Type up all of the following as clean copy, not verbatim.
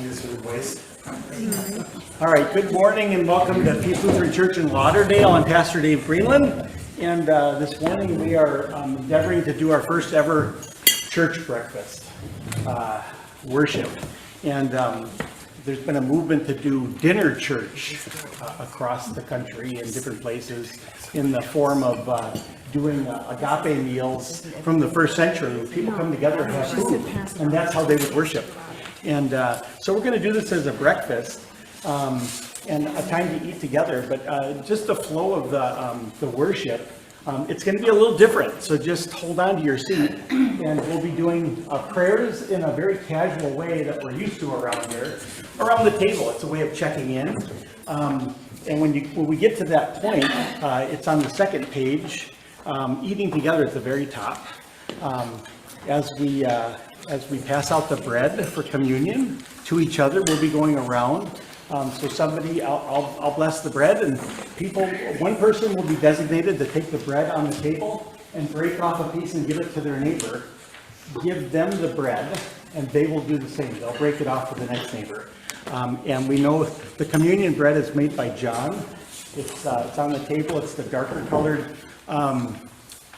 All right, good morning and welcome to Peace Lutheran Church in Lauderdale. I'm Pastor Dave Greenland, and this morning we are endeavoring to do our first ever church breakfast worship. And there's been a movement to do dinner church across the country in different places in the form of doing agape meals from the first century. People come together and have food, and that's how they would worship. And so we're going to do this as a breakfast and a time to eat together, but just the flow of the worship, it's going to be a little different. So just hold on to your seat, and we'll be doing prayers in a very casual way that we're used to around here, around the table. It's a way of checking in. And when we get to that point, it's on the second page, eating together at the very top. As we pass out the bread for communion to each other, we'll be going around. So somebody, I'll bless the bread, and one person will be designated to take the bread on the table and break off a piece and give it to their neighbor. Give them the bread, and they will do the same. They'll break it off for the next neighbor. And we know the communion bread is made by John. It's on the table. It's the darker colored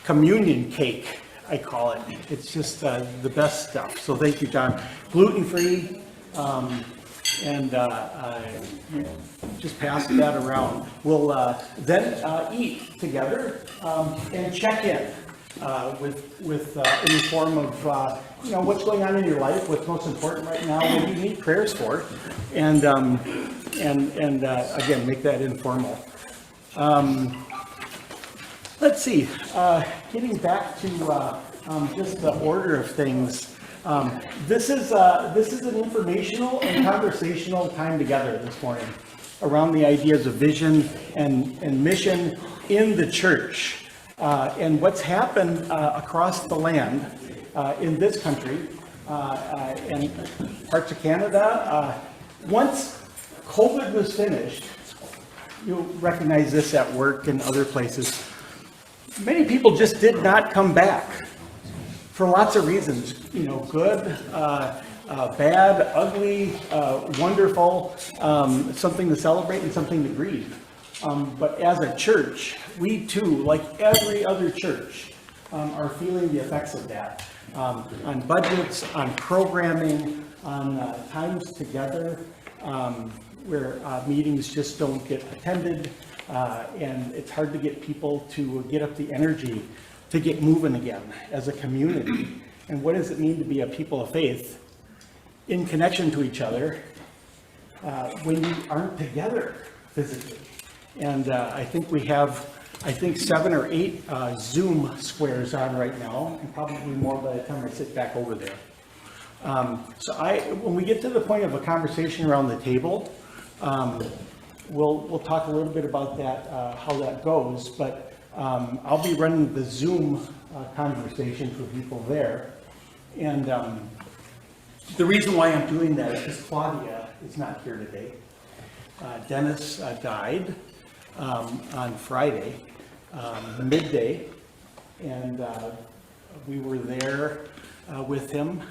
communion cake, I call it. It's just the best stuff. So thank you, John. Gluten-free, and just pass that around. We'll then eat together and check in with in the form of what's going on in your life, what's most important right now, what you need prayers for, and again, make that informal. Let's see, getting back to just the order of things. This is an informational and conversational time together this morning around the ideas of vision and mission in the church, and what's happened across the land in this country and parts of Canada. Once COVID was finished, you'll recognize this at work and other places. Many people just did not come back for lots of reasons, good, bad, ugly, wonderful, something to celebrate and something to grieve. But as a church, we too, like every other church, are feeling the effects of that on budgets, on programming, on times together, where meetings just don't get attended. And it's hard to get people to get up the energy to get moving again as a community. And what does it mean to be a people of faith in connection to each other when you aren't together physically? And I think we have, 7 or 8 Zoom squares on right now, and probably more by the time I sit back over there. So when we get to the point of a conversation around the table, we'll talk a little bit about that, how that goes, but I'll be running the Zoom conversation for people there. And the reason why I'm doing that is because Claudia is not here today. Dennis died on Friday, midday, and we were there with him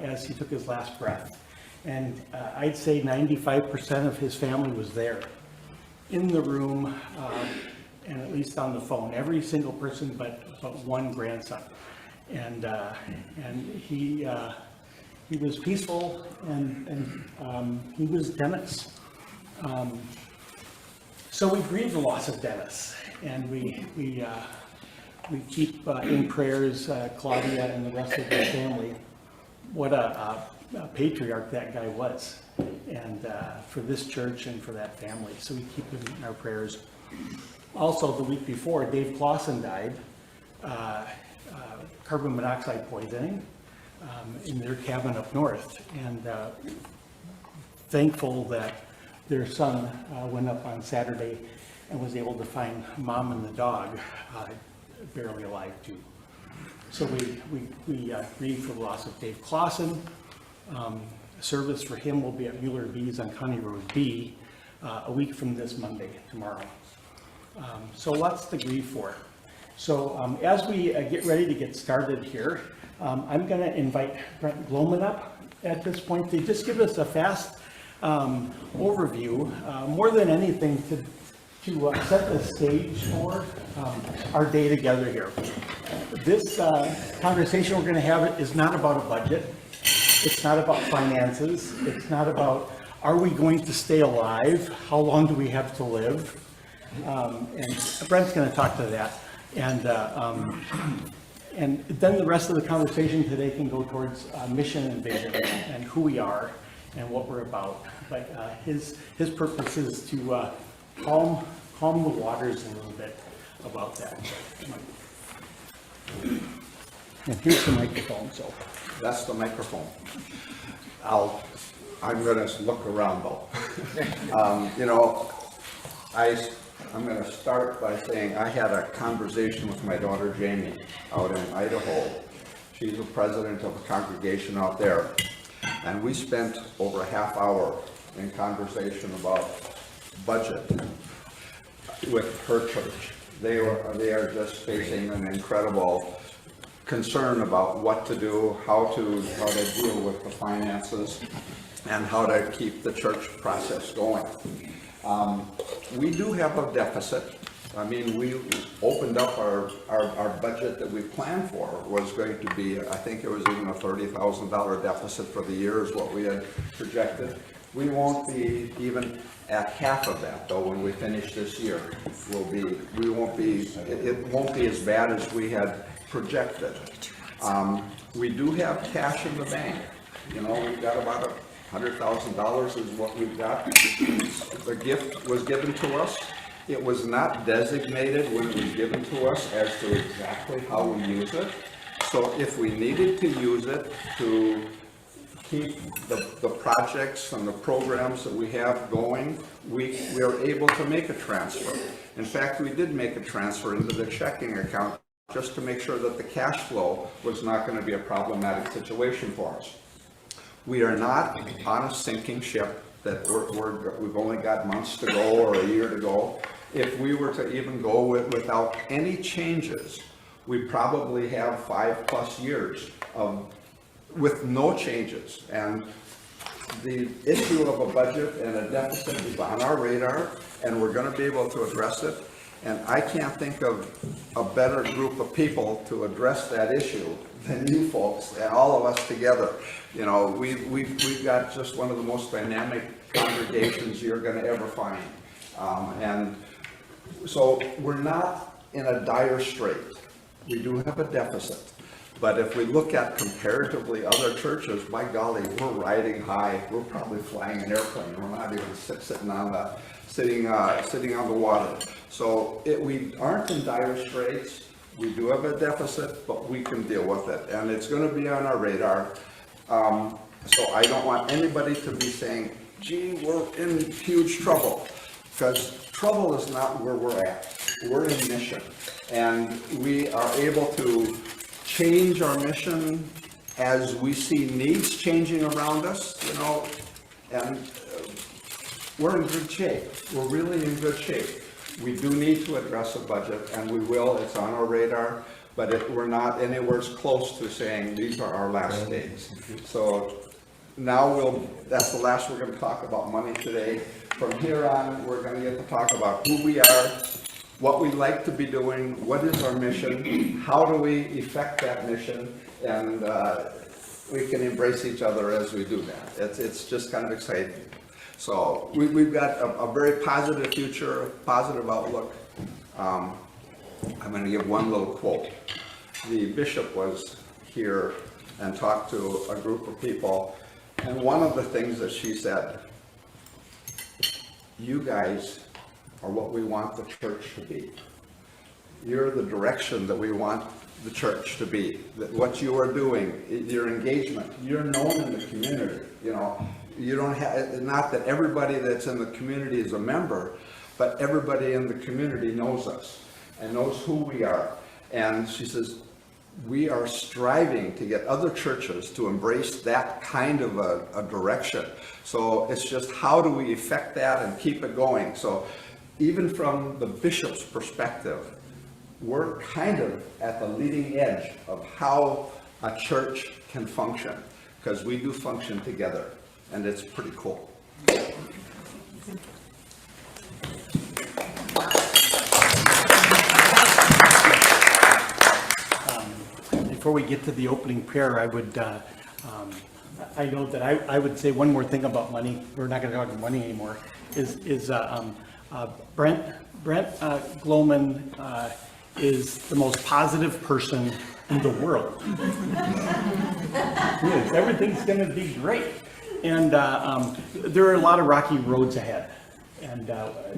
as he took his last breath. And I'd say 95% of his family was there, in the room, and at least on the phone. Every single person but one grandson. And he was peaceful, and he was Dennis. So we grieve the loss of Dennis, and we keep in prayers Claudia and the rest of the family. What a patriarch that guy was, and for this church and for that family. So we keep him in our prayers. Also, the week before, Dave Clausen died, carbon monoxide poisoning in their cabin up north, and thankful that their son went up on Saturday and was able to find mom and the dog barely alive too. So we grieve for the loss of Dave Clausen. Service for him will be at Mueller B's on County Road B a week from this Monday, tomorrow. So lots to grieve for. So as we get ready to get started here, I'm going to invite Brent Gloman up at this point to just give us a fast overview, more than anything to set the stage for our day together here. This conversation we're going to have is not about a budget. It's not about finances. It's not about, are we going to stay alive? How long do we have to live? And Brent's going to talk to that. And then the rest of the conversation today can go towards mission and vision and who we are and what we're about. But his purpose is to calm the waters a little bit about that. And here's the microphone. So that's the microphone. I'm going to look around though. I'm going to start by saying I had a conversation with my daughter Jamie out in Idaho. She's the president of a congregation out there, and we spent over a half hour in conversation about budget with her church. They are just facing an incredible concern about what to do, how to deal with the finances, and how to keep the church process going. We do have a deficit. I mean, we opened up our budget that we planned for was going to be, I think it was even a $30,000 deficit for the year is what we had projected. We won't be even at half of that though when we finish this year. It won't be as bad as we had projected. We do have cash in the bank. We've got about $100,000 is what we've got. The gift was given to us. It was not designated when it was given to us as to exactly how we use it. So if we needed to use it to keep the projects and the programs that we have going, we are able to make a transfer. In fact, we did make a transfer into the checking account just to make sure that the cash flow was not going to be a problematic situation for us. We are not on a sinking ship that we've only got months to go or a year to go. If we were to even go without any changes, we probably have 5+ years with no changes. And the issue of a budget and a deficit is on our radar, and we're going to be able to address it. And I can't think of a better group of people to address that issue than you folks and all of us together. We've got just one of the most dynamic congregations you're going to ever find. And so we're not in a dire strait. We do have a deficit. But if we look at comparatively other churches, by golly, we're riding high. We're probably flying an airplane. We're not even sitting on the water. So we aren't in dire straits. We do have a deficit, but we can deal with it, and it's going to be on our radar. So I don't want anybody to be saying, gee, we're in huge trouble, because trouble is not where we're at. We're in mission, and we are able to change our mission as we see needs changing around us, and we're in good shape. We're really in good shape. We do need to address a budget, and we will. It's on our radar, but we're not anywhere close to saying these are our last days. So now that's the last we're going to talk about money today. From here on, we're going to get to talk about who we are, what we like to be doing, what is our mission, how do we effect that mission, and we can embrace each other as we do that. It's just kind of exciting. So we've got a very positive future, positive outlook. I'm going to give one little quote. The bishop was here and talked to a group of people, and one of the things that she said, you guys are what we want the church to be. You're the direction that we want the church to be. That what you are doing, your engagement, you're known in the community, You don't have, not that everybody that's in the community is a member, but everybody in the community knows us and knows who we are. And she says, we are striving to get other churches to embrace that kind of a direction. So it's just how do we effect that and keep it going? So even from the bishop's perspective, we're kind of at the leading edge of how a church can function, because we do function together, and it's pretty cool. Before we get to the opening prayer, I would, I know that I would say one more thing about money. We're not going to talk about money anymore. Brent Gloman is the most positive person in the world. He is. Everything's going to be great. And there are a lot of rocky roads ahead. And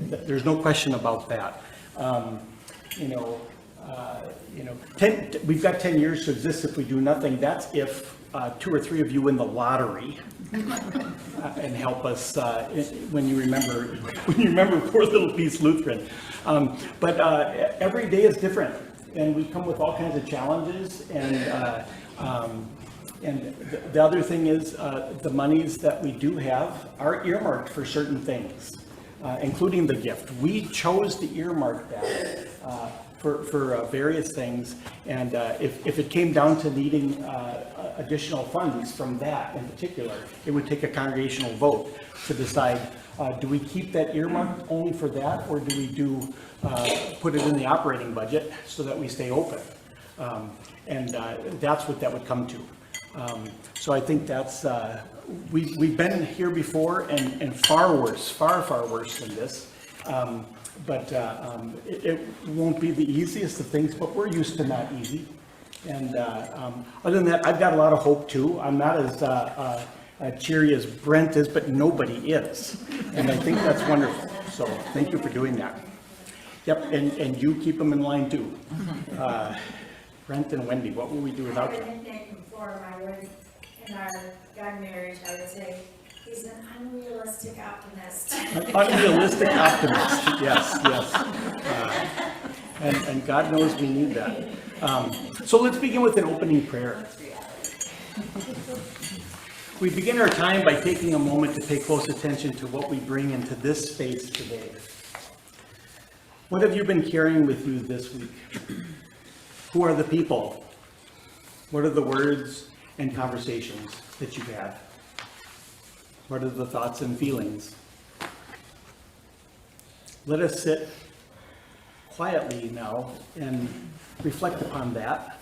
there's no question about that. We've got 10 years to exist if we do nothing. That's if 2 or 3 of you win the lottery and help us when you remember poor little piece Lutheran. But every day is different, and we come with all kinds of challenges. And the other thing is the monies that we do have are earmarked for certain things, including the gift. We chose to earmark that for various things, and if it came down to needing additional funds from that in particular, it would take a congregational vote to decide, do we keep that earmarked only for that, or do we put it in the operating budget so that we stay open? And that's what that would come to. So I think that's, we've been here before and far worse than this. But it won't be the easiest of things, but we're used to not easy. And other than that, I've got a lot of hope too. I'm not as cheery as Brent is, but nobody is. And I think that's wonderful. So thank you for doing that. Yep, and you keep them in line too. Brent and Wendy, what will we do without you? I would nickname for my wife in our young marriage, I would say, he's an unrealistic optimist. An unrealistic optimist, yes. And God knows we need that. So let's begin with an opening prayer. We begin our time by taking a moment to pay close attention to what we bring into this space today. What have you been carrying with you this week? Who are the people? What are the words and conversations that you've had? What are the thoughts and feelings? Let us sit quietly now and reflect upon that.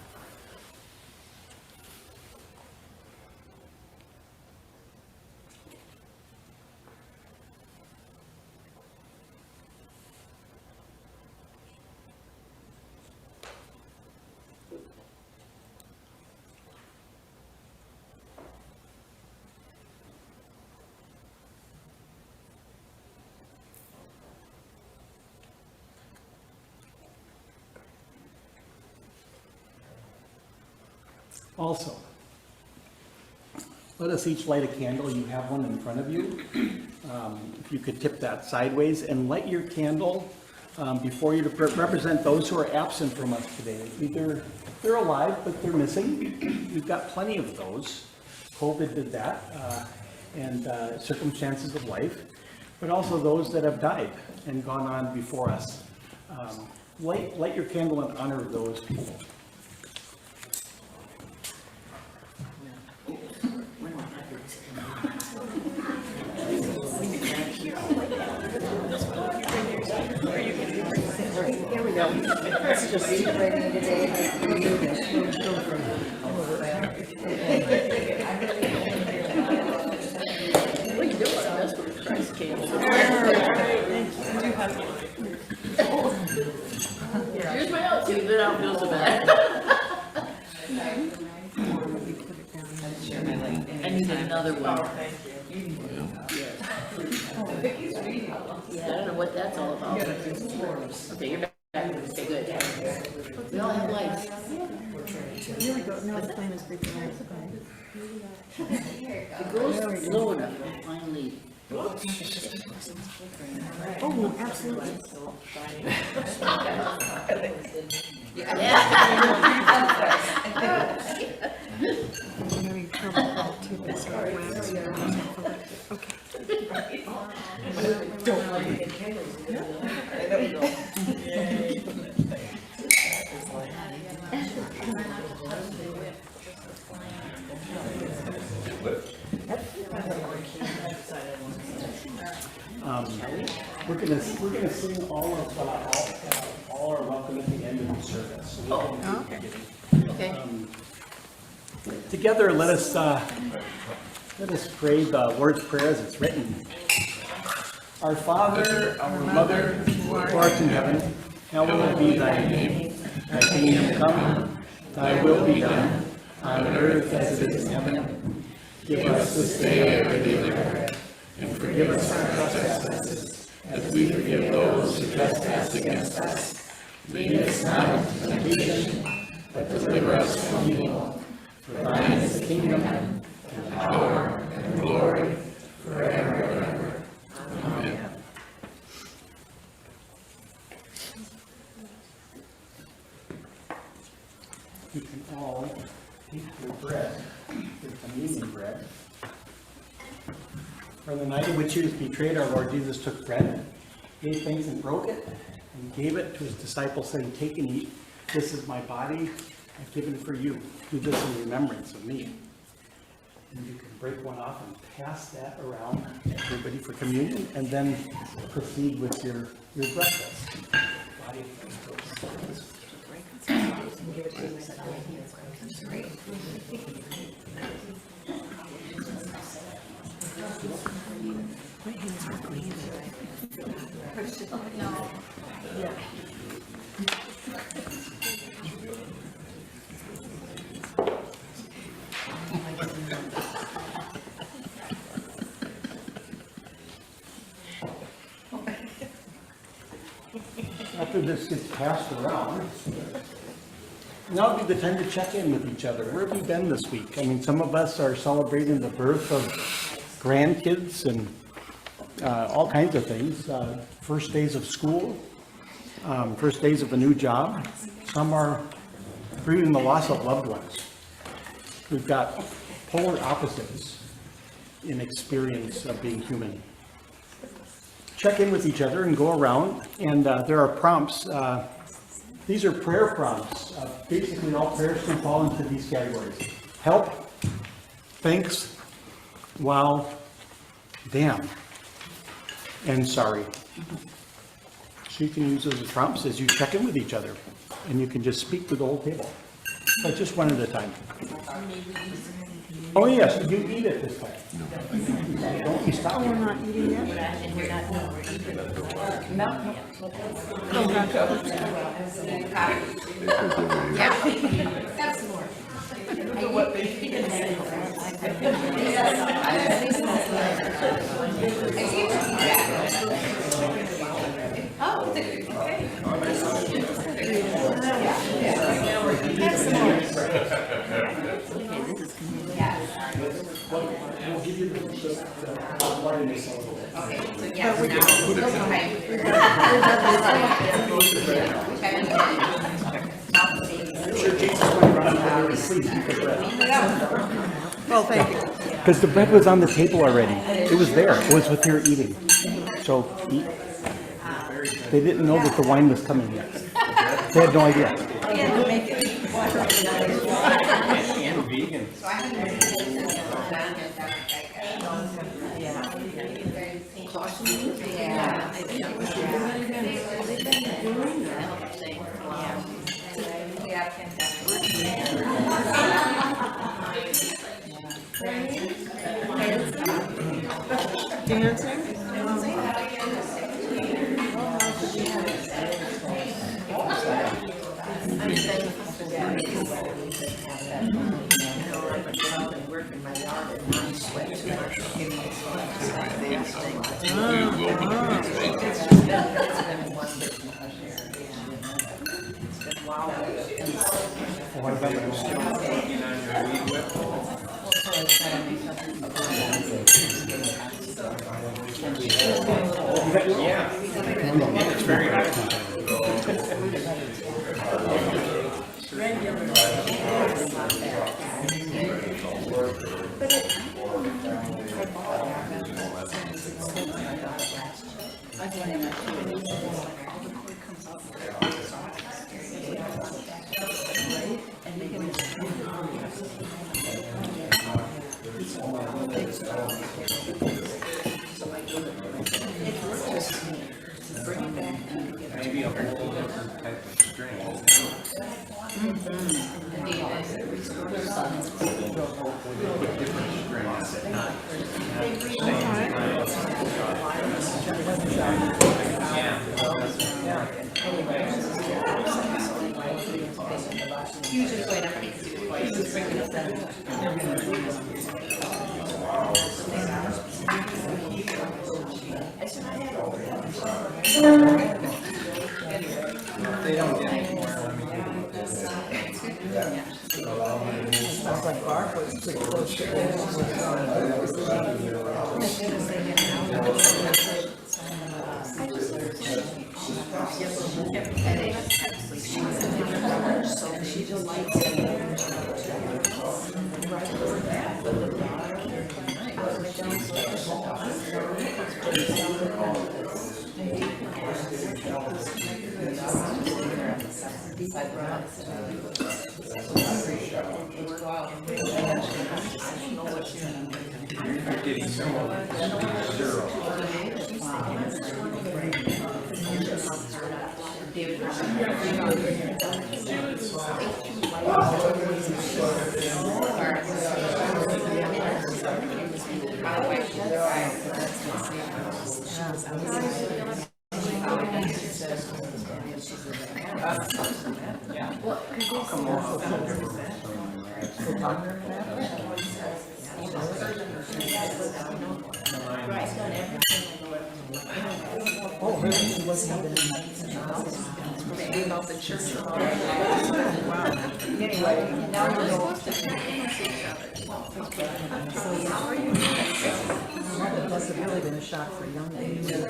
Also, let us each light a candle. You have one in front of you. If you could tip that sideways and light your candle before you to represent those who are absent from us today. Either they're alive, but they're missing. We've got plenty of those. COVID did that, and circumstances of life, but also those that have died and gone on before us. Light your candle in honor of those people. Here we go. Let's just see ready today. What are you doing? That's what Christ came. Here's my outtake, then I'll feel so bad. I need another one. Yeah, I don't know what that's all about. Okay, you're back. Okay, good. We all have lives. Here we go. No, the plan is great. It goes slow enough, and finally. Oh, absolutely. I'm having trouble too. This wax here. Okay. gonna sing all are welcome at the end of the service. Oh. Okay. Okay. Together, let us pray the Lord's Prayer as it's written. Our Father, our Mother, who art in heaven, hallowed be thy name. Thy kingdom come, thy will be done, on earth as it is in heaven. Give us this day our daily bread, and forgive us our trespasses, as we forgive those who trespass against us. Lead us not into temptation, but deliver us from evil. For thine is the kingdom, and power, and glory, forever and ever. Amen. You can all take your bread, your communion bread. For the night in which he was betrayed, our Lord Jesus took bread, gave thanks and broke it, and gave it to his disciples, saying, "Take and eat. This is my body. I've given it for you. Do this in remembrance of me." And you can break one off and pass that around to everybody for communion, and then proceed with your breakfast. Body of Christ. My hands are clean. After this gets passed around, now would be the time to check in with each other. Where have you been this week? I mean, some of us are celebrating the birth of grandkids and all kinds of things. First days of school, first days of a new job. Some are grieving the loss of loved ones. We've got polar opposites in experience of being human. Check in with each other and go around, and there are prompts. These are prayer prompts. Basically, all prayers can fall into these categories: help, thanks, wow, damn, and sorry. So you can use those as prompts as you check in with each other, and you can just speak to the whole table, but just one at a time. Oh yes, you eat it this time. Don't you stop. We're not eating yet? We'll give you the water mix a little bit. I'm sure Jason's going around there, please eat the bread. Well, thank you. Because the bread was on the table already. It was there. It was what they were eating. So they didn't know that the wine was coming yet. They had no idea. Dancing? Must have really been a shock for young people.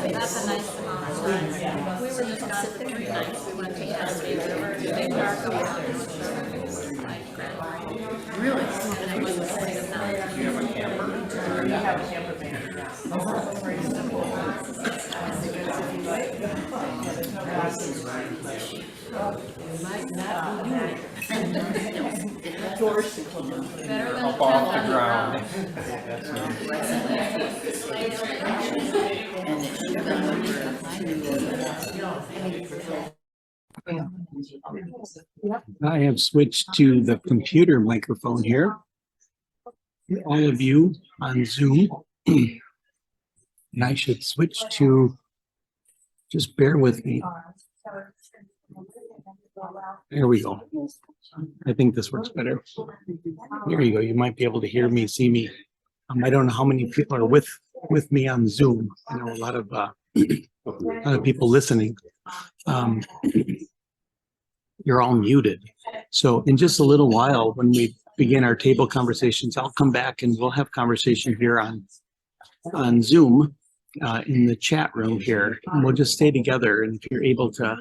That's a nice amount of time. We were just gone for 3 nights. We went to Cascade River, they park up. Really? And it was just like a night. We have a camper van, yeah. Might not be doing it. Doors. Better than a Up off tent the on ground. I have switched to the computer microphone here. All of you on Zoom. And I should switch to, just bear with me. There we go. I think this works better. There you go. You might be able to hear me, see me. I don't know how many people are with me on Zoom. I know a lot of people listening. You're all muted. So in just a little while, when we begin our table conversations, I'll come back and we'll have conversation here on Zoom in the chat room here. And we'll just stay together. And if you're able to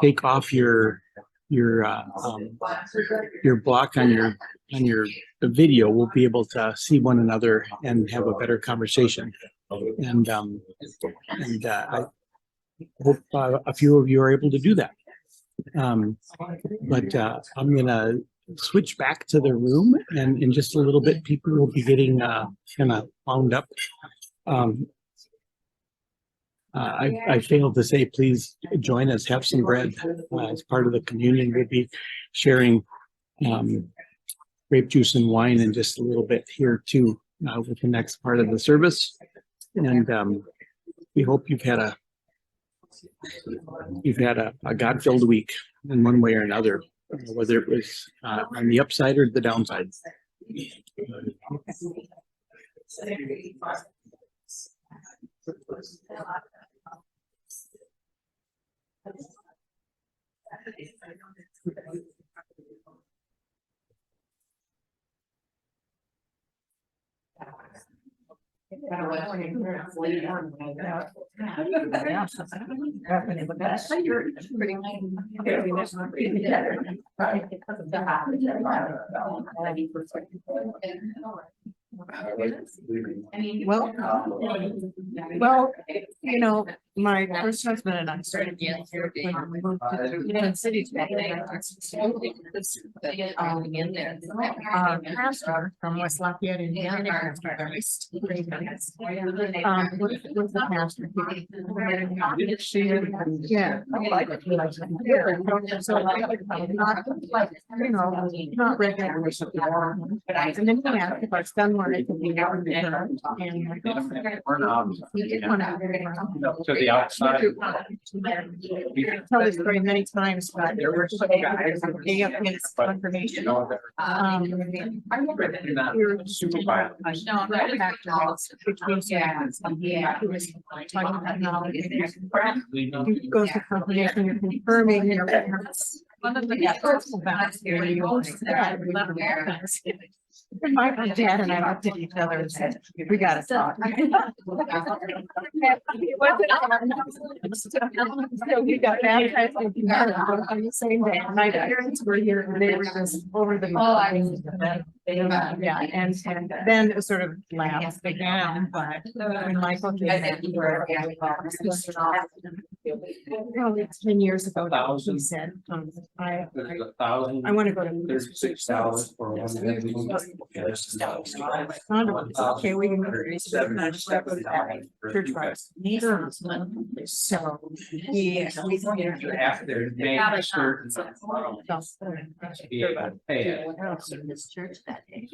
take off your block on your video, we'll be able to see one another and have a better conversation. And I hope a few of you are able to do that. But I'm gonna switch back to the room, and in just a little bit, people will be getting kind of wound up. I failed to say, please join us, have some bread as part of the communion. We'll be sharing grape juice and wine in just a little bit here too with the next part of the service. And we hope you've had a God-filled week in one way or another, whether it was on the upside or the downside. Well, well, you know, my first husband and I started when we moved to the Twin Cities back in 1960. Pastor from West Lafayette, Indiana, was the pastor. Yeah. So, not regular. And then he asked if our son wanted to be out with her. And he didn't want to. To the outside. Tell this story many times, but there were some guys who gave up his confirmation. Super violent. He goes to confirmation, you're confirming, you know. One of the and my dad and I looked at each other and said, we gotta talk. So we got baptized on the same day. My parents were here and they were just over the. Yeah, and then it sort of lapsed again, but when Michael came back. Probably 10 years ago, he said, I want to go to. $36 for one. Okay, we can. Church wise. So. After they make certain. Be able to pay it. This church that day.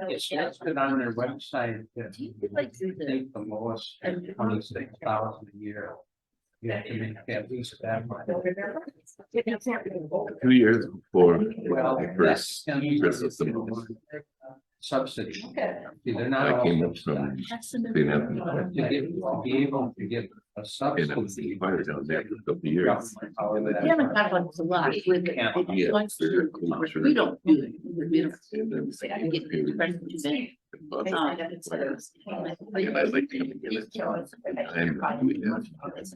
It's listed on their website that I think the lowest is 26,000 a year. You have to make at least that much. 2 years before Well, I first visited them, subsidy. See, they're not I all. came up from being up in To be able to get a and I was subsidy. fire down there for a couple of years. We haven't talked about this a lot with it. Yeah, Once they're cool, sure. we don't do it. We don't. And then Say, I get the impression you say. and I like to come and get it. And we have. Well, that's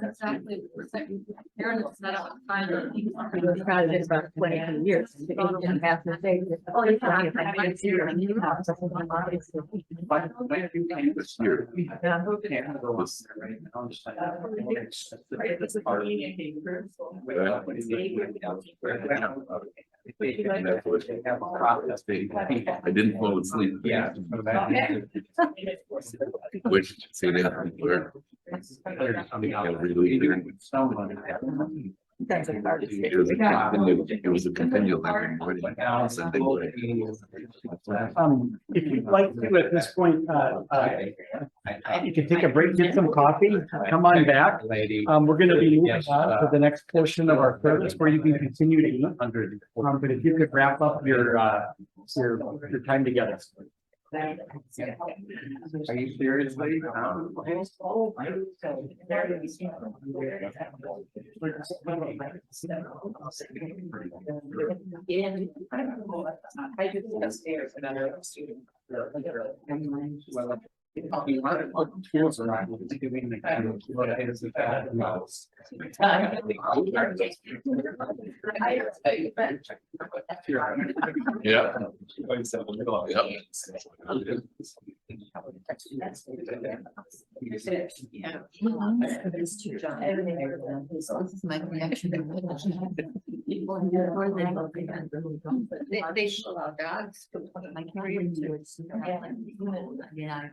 exactly. Parents set up kind of. It's probably been about 20 years. Oh, it's not. This year, and that's what I didn't fall asleep. Yeah. Which say that where it was a continual every morning. Sunday morning. If you'd like to, at this point, you can take a break, get some coffee, come on back. We're gonna be moving on to the next portion of our service where you can continue to eat. But if you could wrap up your time together. Are you seriously? Tools around. Yeah. This is my reaction. They allow dogs to play my carrier. Yeah.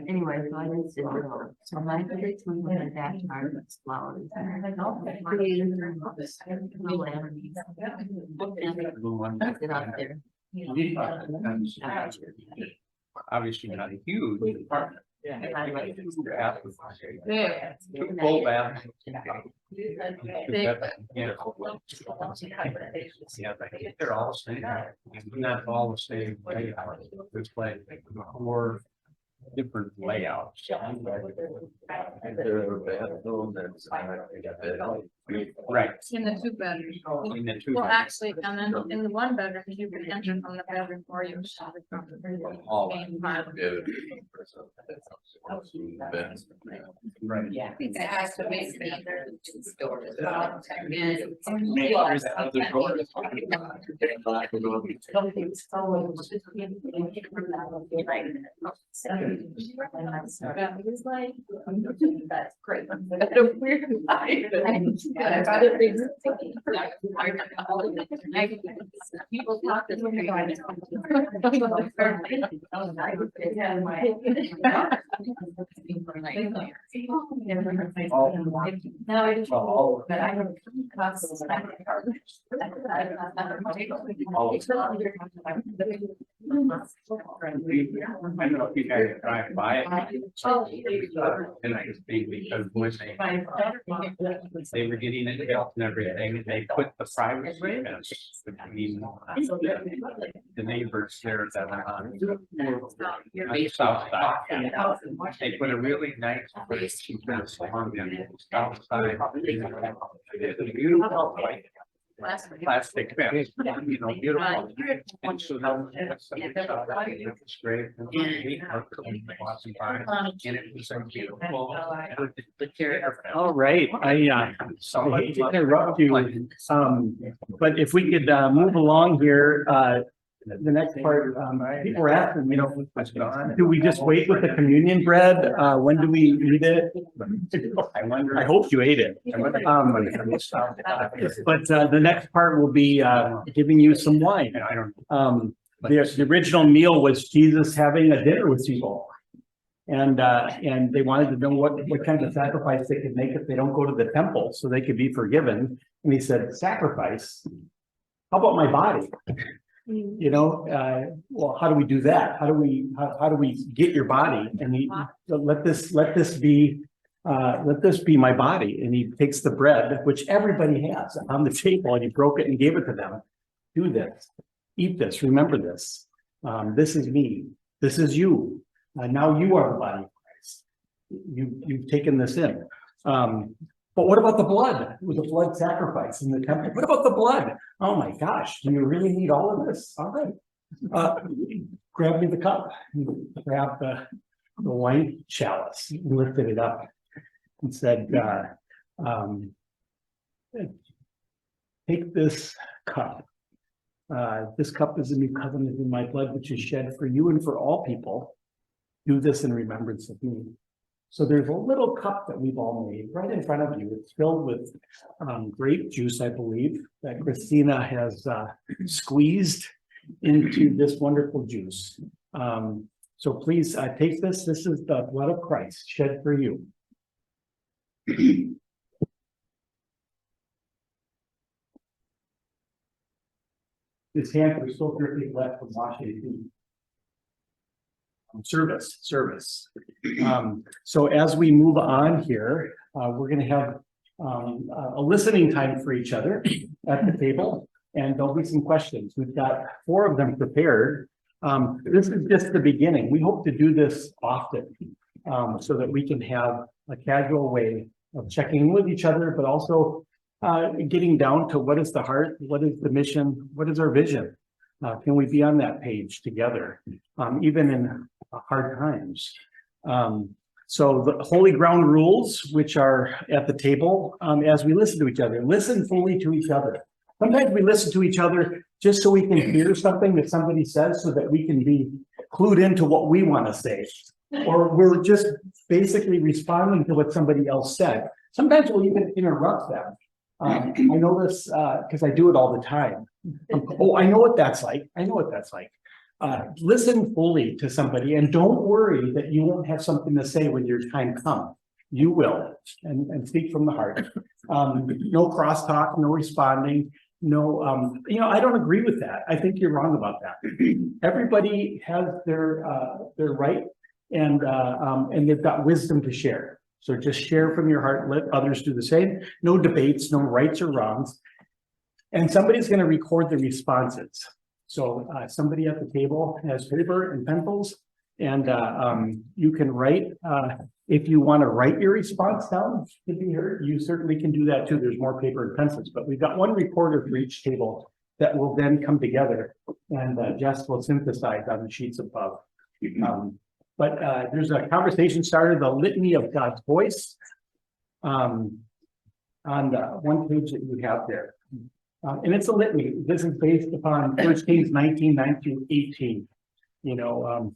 Anyway, so I didn't sit down. So my favorite one was my backyard flowers. Sit out there. Obviously not a huge apartment. I like it. Yeah. Full bath. Yeah, they're all the same. Not all the same layout. It's like 4 different layouts. Right. In the two bedrooms. In the two. Well, actually, and then in the one bedroom, you can enter from the bedroom or you should. Main part. Right. Yeah. It has to be either two doors. That's great. That's a weird life. I got it. People talk this way. Now I just, Well, but I don't. Costs. I don't know if you guys drive by it. And I just think because when they were getting it built and everything, they put the privacy fence between the neighbors there that are on the south side. They put a really nice fence on the south side. It's a beautiful white plastic fence, you know, beautiful. And so that's great. And it was so beautiful. All right, I hate to interrupt you, but if we could move along here, the next part, people were asking, you know, do we just wait with the communion bread? When do we eat it? I wonder. I hope you ate it. But the next part will be giving you some wine. I don't. The original meal was Jesus having a dinner with people. And they wanted to know what kind of sacrifice they could make if they don't go to the temple so they could be forgiven. And he said, sacrifice? How about my body? You know, well, how do we do that? How do we get your body? And he let this be my body. And he takes the bread, which everybody has on the table, and he broke it and gave it to them. Do this, eat this, remember this. This is me. This is you. Now you are the body of Christ. You've taken this in. But what about the blood? It was a blood sacrifice in the temple. What about the blood? Oh my gosh, do you really need all of this? All right. Grab me the cup. Grab the wine chalice. He lifted it up and said, take this cup. This cup is a new covenant in my blood, which is shed for you and for all people. Do this in remembrance of me. So there's a little cup that we've all made right in front of you. It's filled with grape juice, I believe, that Christina has squeezed into this wonderful juice. So please take this. This is the blood of Christ shed for you. His hands are still dripping wet from washing feet. Service. So as we move on here, we're going to have a listening time for each other at the table, and there'll be some questions. We've got 4 of them prepared. This is just the beginning. We hope to do this often so that we can have a casual way of checking with each other, but also getting down to what is the heart, what is the mission, what is our vision? Can we be on that page together, even in hard times? So the holy ground rules, which are at the table, as we listen to each other, listen fully to each other. Sometimes we listen to each other just so we can hear something that somebody says so that we can be clued into what we want to say. Or we're just basically responding to what somebody else said. Sometimes we'll even interrupt them. I know this because I do it all the time. Oh, I know what that's like. Listen fully to somebody and don't worry that you won't have something to say when your time comes. You will, and speak from the heart. No crosstalk, no responding, no, I don't agree with that. I think you're wrong about that. Everybody has their right, and they've got wisdom to share. So just share from your heart, let others do the same. No debates, no rights or wrongs. And somebody's going to record the responses. So somebody at the table has paper and pencils, And you can write, if you want to write your response down to be heard, you certainly can do that too. There's more paper and pencils, but we've got one recorder for each table that will then come together and Jess will synthesize on the sheets above. But there's a conversation started, the litany of God's voice, on the one page that you have there. And it's a litany. This is based upon 1 Kings 19, 9 through 18. You know,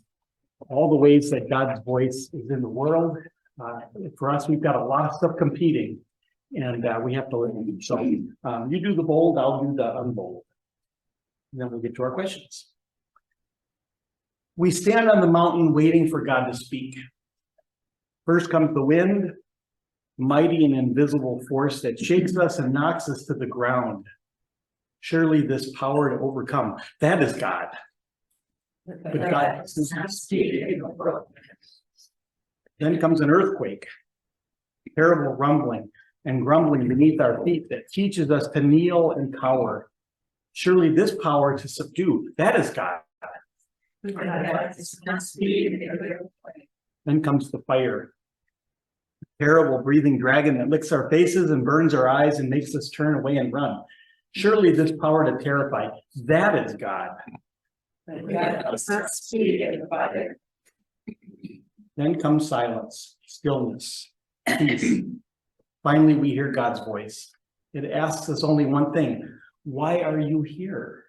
all the ways that God's voice is in the world. For us, we've got a lot of stuff competing, and we have to listen. So you do the bold, I'll do the unbold. And then we'll get to our questions. We stand on the mountain waiting for God to speak. First comes the wind, mighty and invisible force that shakes us and knocks us to the ground. Surely this power to overcome, that is God. But God does not speak. Then comes an earthquake, terrible rumbling and grumbling beneath our feet that teaches us to kneel and cower. Surely this power to subdue, that is God. Then comes the fire, terrible breathing dragon that licks our faces and burns our eyes and makes us turn away and run. Surely this power to terrify, that is God. Then comes silence, stillness, peace. Finally, we hear God's voice. It asks us only one thing: why are you here?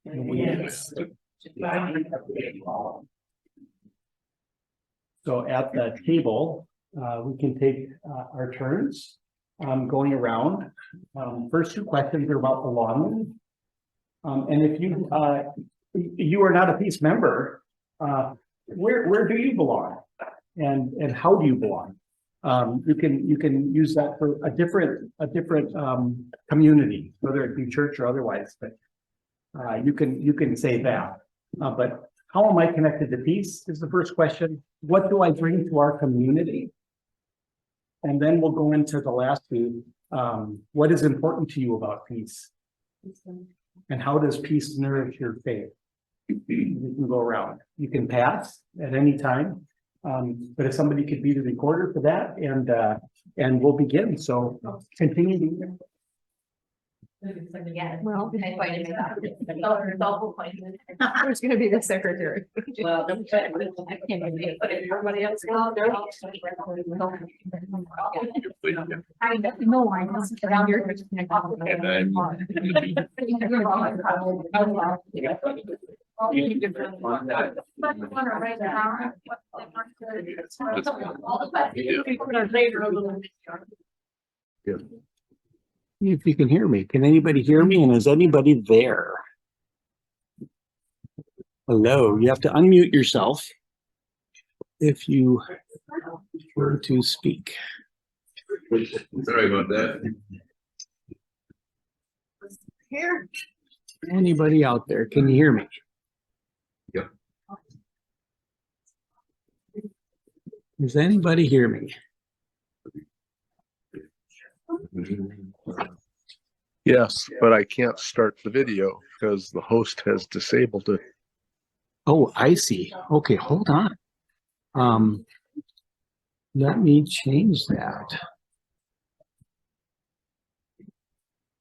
And we answer. So at the table, we can take our turns going around. First two questions are about belonging. And if you are not a peace member, where do you belong? And how do you belong? You can use that for a different community, whether it be church or otherwise, but you can say that. But how am I connected to peace is the first question. What do I bring to our community? And then we'll go into the last two. What is important to you about peace? And how does peace nourish your faith? You can go around. You can pass at any time. But if somebody could be the recorder for that, and we'll begin. So continue. Well, who's gonna be the secretary? Well, Everybody else. I know I was around your. If you can hear me, can anybody hear me? And is anybody there? Hello, you have to unmute yourself if you were to speak. Sorry about that. Here. Anybody out there? Can you hear me? Yep. Does anybody hear me? Yes, but I can't start the video because the host has disabled it. Oh, I see. Okay, hold on. Let me change that.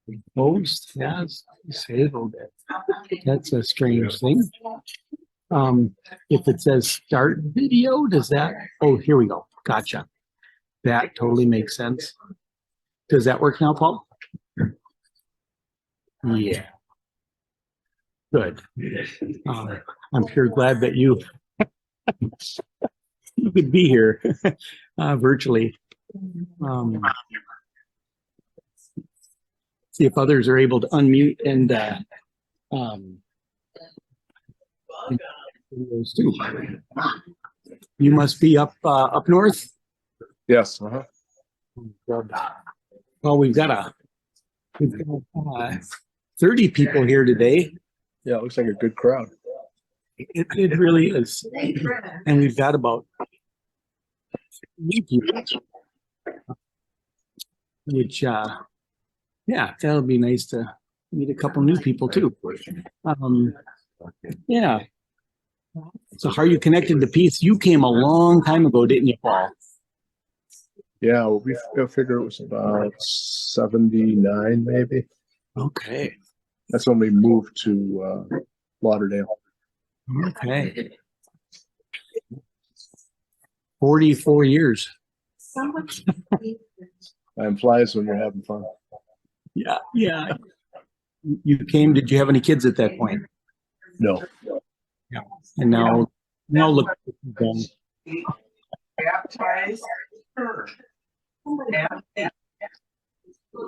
The host has disabled it. That's a strange thing. If it says start video, does that? Oh, here we go. Gotcha. That totally makes sense. Does that work now, Paul? Yeah. Good. I'm sure glad that you could be here virtually. See if others are able to unmute and those too. You must be up north. Yes. Well, we've got 30 people here today. Yeah, it looks like a good crowd. It really is. And we've got about 3 people, which, yeah, that'll be nice to meet a couple new people too. Yeah. So how are you connected to peace? You came a long time ago, didn't you, Paul? Yeah, well, I figure it was about 79, maybe. Okay. That's when we moved to Lauderdale. Okay. 44 years. Time flies when you're having fun. Yeah, yeah. You came, did you have any kids at that point? No, And now look what you've done. Baptized her.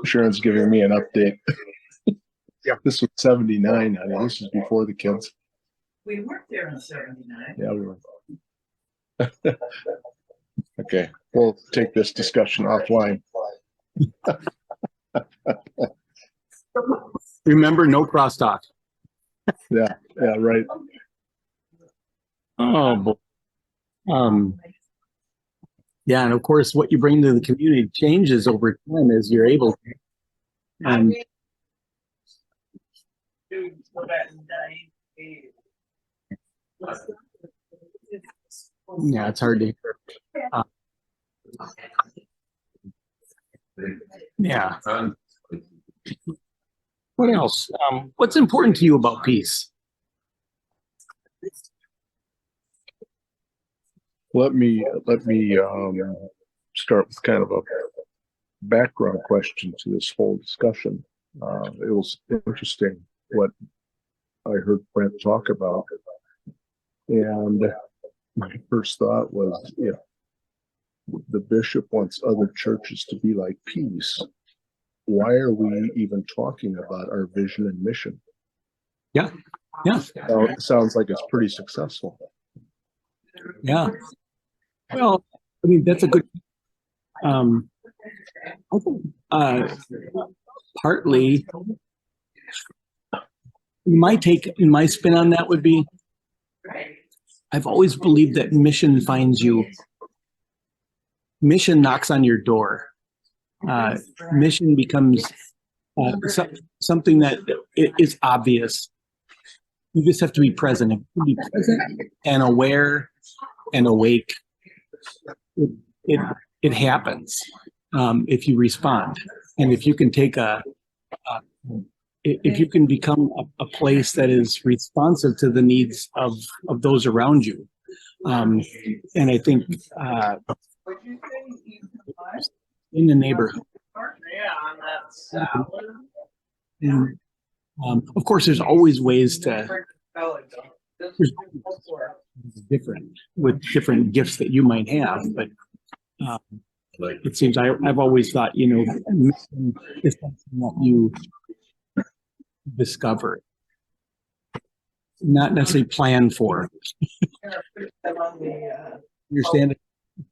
Sharon's giving me an update. Yeah, this was 79. I mean, this was before the kids. We weren't there in 79. Yeah, we were. Okay, we'll take this discussion offline. Remember, no crosstalk. Yeah, right. Oh, boy. Yeah, and of course, what you bring to the community changes over time as you're able to. Students go back and die. Yeah, it's hard to hear. Yeah. What else? What's important to you about peace? Let me start with kind of a background question to this whole discussion. It was interesting what I heard Brent talk about, and my first thought was, if the bishop wants other churches to be like peace, why are we even talking about our vision and mission? Yeah. It sounds like it's pretty successful. Yeah. Well, I mean, that's a good, I think, partly, my take and my spin on that would be, I've always believed that mission finds you. Mission knocks on your door. Mission becomes something that is obvious. You just have to be present. Be present and aware and awake. It happens if you respond, and if you can take if you can become a place that is responsive to the needs of those around you. And I think in the neighborhood. Yeah, on that salad. And of course, there's always ways to different with different gifts that you might have, but it seems I've always thought, mission is something that you discover, not necessarily plan for. You're standing,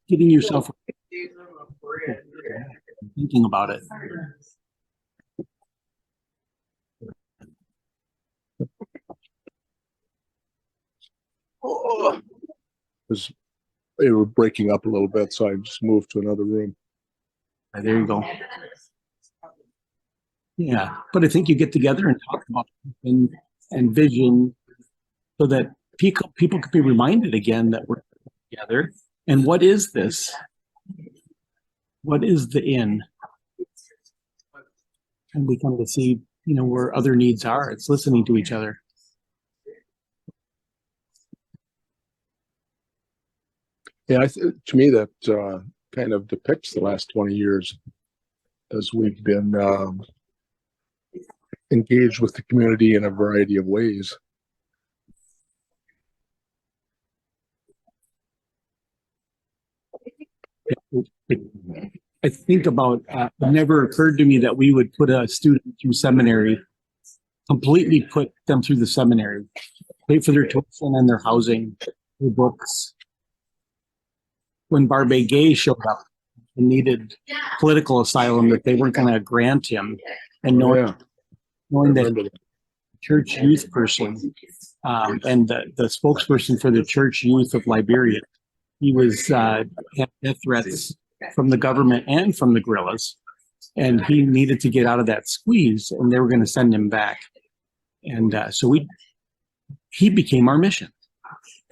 getting yourself thinking about it. They were breaking up a little bit, so I just moved to another room. There you go. Yeah, but I think you get together and talk about and vision, so that people can be reminded again that we're together. And what is this? What is the in? And we come to see, where other needs are. It's listening to each other. Yeah, to me, that kind of depicts the last 20 years as we've been engaged with the community in a variety of ways. I think about, it never occurred to me that we would put a student through seminary, completely put them through the seminary, pay for their tuition and their housing, their books. When Barbe Gay showed up and needed political asylum that they weren't going to grant him, and knowing that church youth person and the spokesperson for the church youth of Liberia, he was had death threats from the government and from the guerrillas, and he needed to get out of that squeeze, and they were going to send him back, and so he became our mission.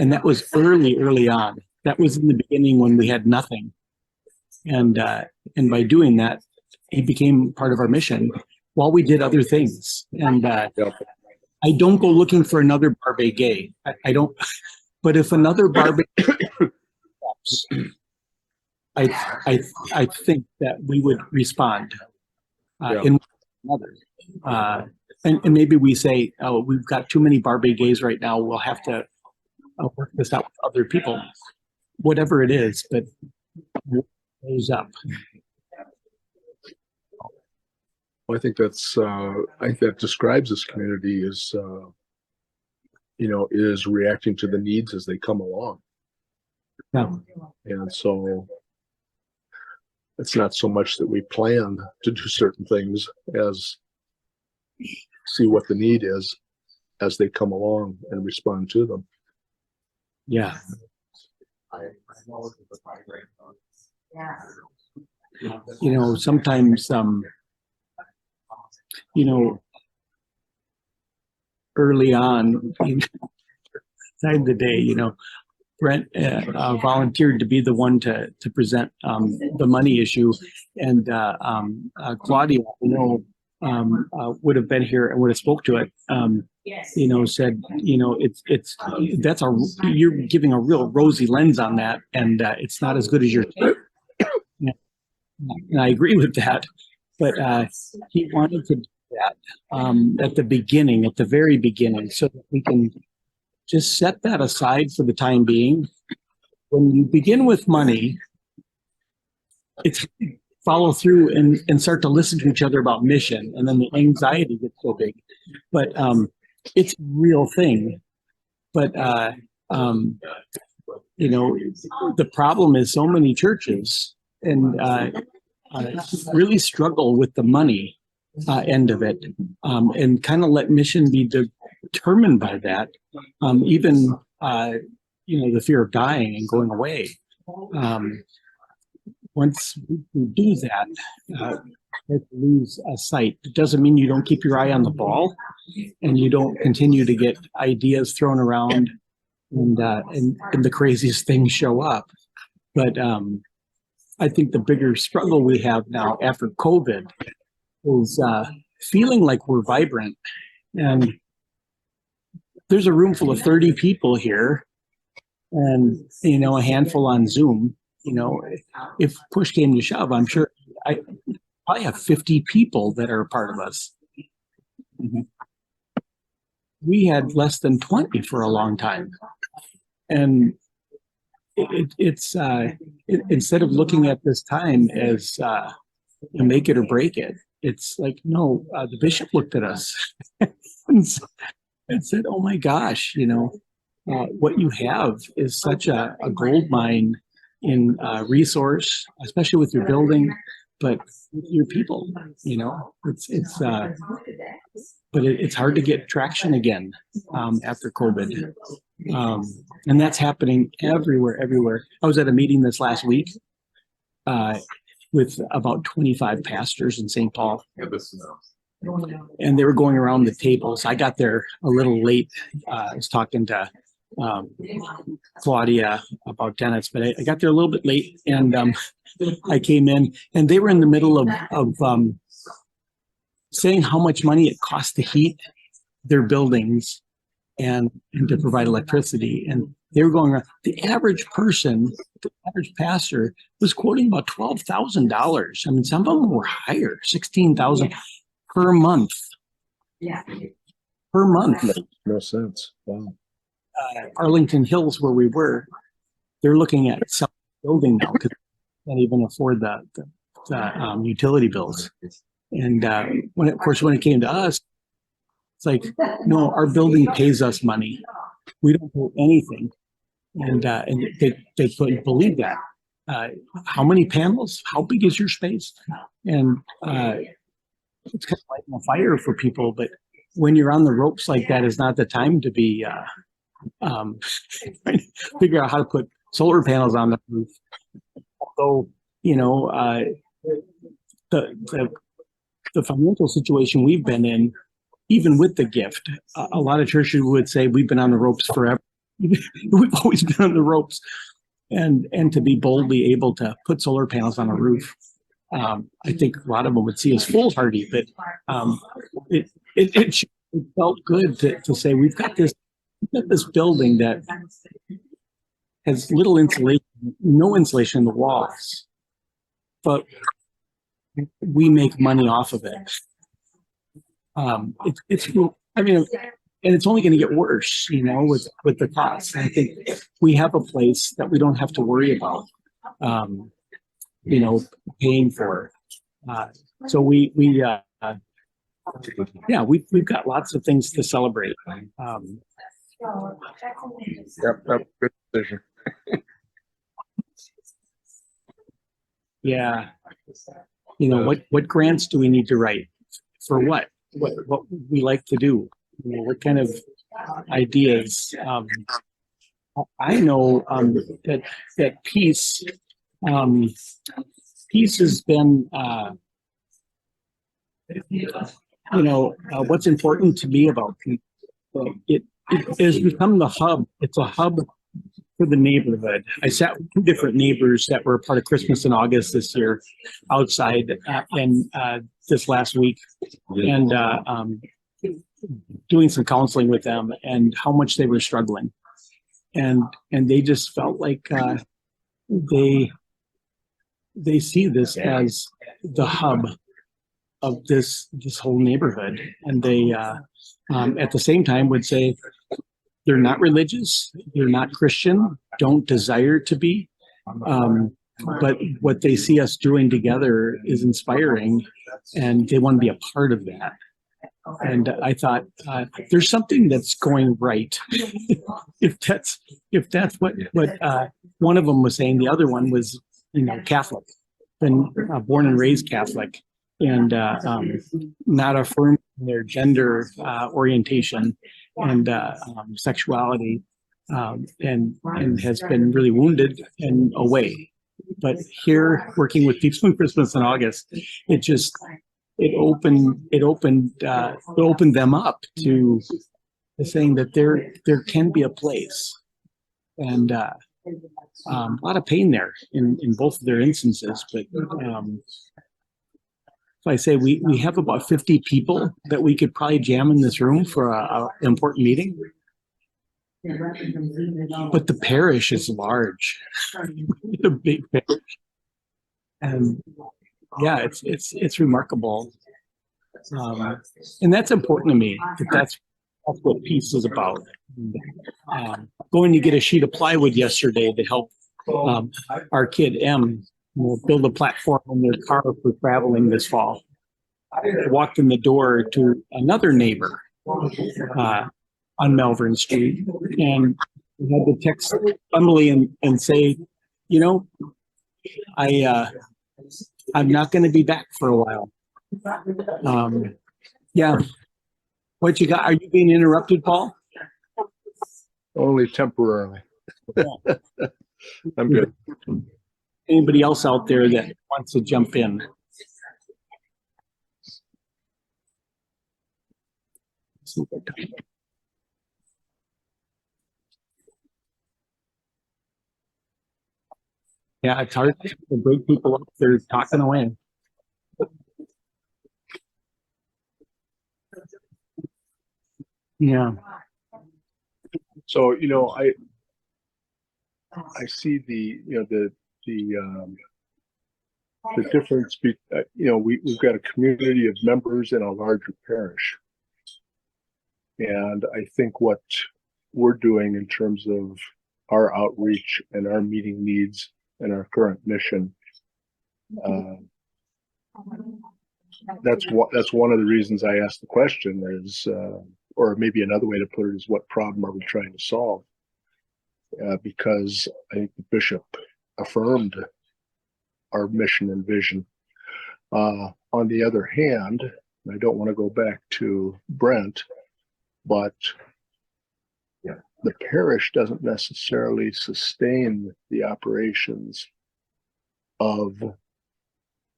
And that was early on. That was in the beginning when we had nothing. And by doing that, he became part of our mission while we did other things. And Yep. I don't go looking for another Barbe Gay. I don't, but if another Barbe I think that we would respond Yeah. in another. And maybe we say, oh, we've got too many Barbe Gays right now. We'll have to work this out with other people, whatever it is, but it goes up. Well, I think that describes this community as, is reacting to the needs as they come along. Yeah. And so it's not so much that we plan to do certain things as see what the need is as they come along and respond to them. Yeah. Sometimes, early on, inside the day, Brent volunteered to be the one to present the money issue, and Claudia, would have been here and would have spoke to it. Said, you're giving a real rosy lens on that, and it's not as good as your. And I agree with that, but he wanted to do that at the very beginning, so that we can just set that aside for the time being. When you begin with money, it's follow through and start to listen to each other about mission, and then the anxiety gets so big. But it's a real thing. But the problem is so many churches and really struggle with the money end of it, and kind of let mission be determined by that. Even the fear of dying and going away. Once we do that, we lose sight. It doesn't mean you don't keep your eye on the ball, and you don't continue to get ideas thrown around, and the craziest things show up. But I think the bigger struggle we have now after COVID is feeling like we're vibrant. And there's a room full of 30 people here, and a handful on Zoom. If push came to shove, I'm sure I probably have 50 people that are a part of us. Mm-hmm. We had less than 20 for a long time, and it's instead of looking at this time as make it or break it, it's like, no, the bishop looked at us and said, oh my gosh, what you have is such a gold mine in resource, especially with your building, but with your people, but it's hard to get traction again after COVID. And that's happening everywhere. I was at a meeting this last week with about 25 pastors in St. Paul. And they were going around the tables. I got there a little late. I was talking to Claudia about Dennis, but I got there a little bit late, and I came in, and they were in the middle of saying how much money it costs to heat their buildings and to provide electricity. And they were going around. The average person, the average pastor, was quoting about $12,000. I mean, some of them were higher, $16,000 per month. Yeah. Per month. No sense. Wow. Arlington Hills, where we were, they're looking at selling the building now because they can't even afford the utility bills. And when it came to us, it's like, no, our building pays us money. We don't pay anything, and they couldn't believe that. How many panels? How big is your space? And it's kind of lighting a fire for people. But when you're on the ropes like that, is not the time to be figure out how to put solar panels on the roof. So the financial situation we've been in, even with the gift, a lot of churches would say we've been on the ropes forever. we've always been on the ropes. And to be boldly able to put solar panels on a roof. I think a lot of them would see as foolhardy, but it felt good to say we've got this building that has little insulation, no insulation in the walls, but we make money off of it. I mean, and it's only going to get worse, you know, with the costs. I think we have a place that we don't have to worry about, you know, paying for. So yeah, we've got lots of things to celebrate. Yep, good decision. Yeah, you know, what grants do we need to write for what we like to do? You know, what kind of ideas? I know that peace has been, you know, what's important to me about peace. It has become the hub. It's a hub for the neighborhood. I sat with two different neighbors that were part of Christmas in August this year outside and this last week, and doing some counseling with them and how much they were struggling. And they just felt like they see this as the hub of this whole neighborhood. And they at the same time would say they're not religious, they're not Christian, don't desire to be. But what they see us doing together is inspiring, and they want to be a part of that. And I thought there's something that's going right. if that's what one of them was saying. The other one was, you know, Catholic, been born and raised Catholic, and not affirmed their gender orientation and sexuality, and has been really wounded and away. But here, working with people in Christmas in August, it opened them up to saying that there can be a place, and a lot of pain there in both of their instances. But so I say we have about 50 people that we could probably jam in this room for an important meeting. But the parish is large, the big parish, and yeah, it's remarkable, and that's important to me. That's what peace is about. Going to get a sheet of plywood yesterday to help our kid M build a platform in their car for traveling this fall. I walked in the door to another neighbor on Melbourne Street, and we had to text Emily and say, you know, I'm not going to be back for a while. Yeah. What you got? Are you being interrupted, Paul? Only temporarily. I'm good. Anybody else out there that wants to jump in? Yeah, it's hard to break people up. They're talking away. Yeah. So, you know, I see the difference. You know, we've got a community of members in a larger parish, and I think what we're doing in terms of our outreach and our meeting needs and our current mission, that's one of the reasons I asked the question is, or maybe another way to put it is, what problem are we trying to solve? Because I think the bishop affirmed our mission and vision. On the other hand, I don't want to go back to Brent, but the parish doesn't necessarily sustain the operations of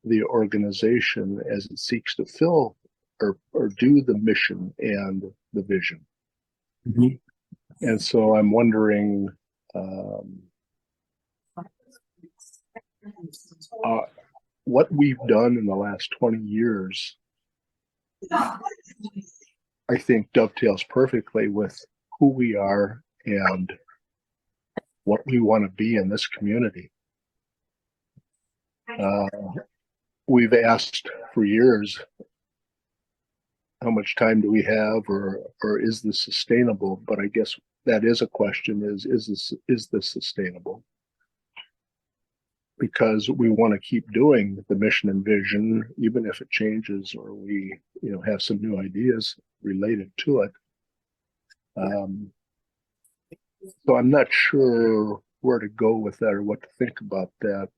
the organization as it seeks to fill or do the mission and the vision. Mm-hmm. And so I'm wondering, what we've done in the last 20 years, I think dovetails perfectly with who we are and what we want to be in this community. We've asked for years, how much time do we have, or is this sustainable? But I guess that is a question: is this sustainable? Because we want to keep doing the mission and vision, even if it changes or we, have some new ideas related to it. So I'm not sure where to go with that or what to think about that.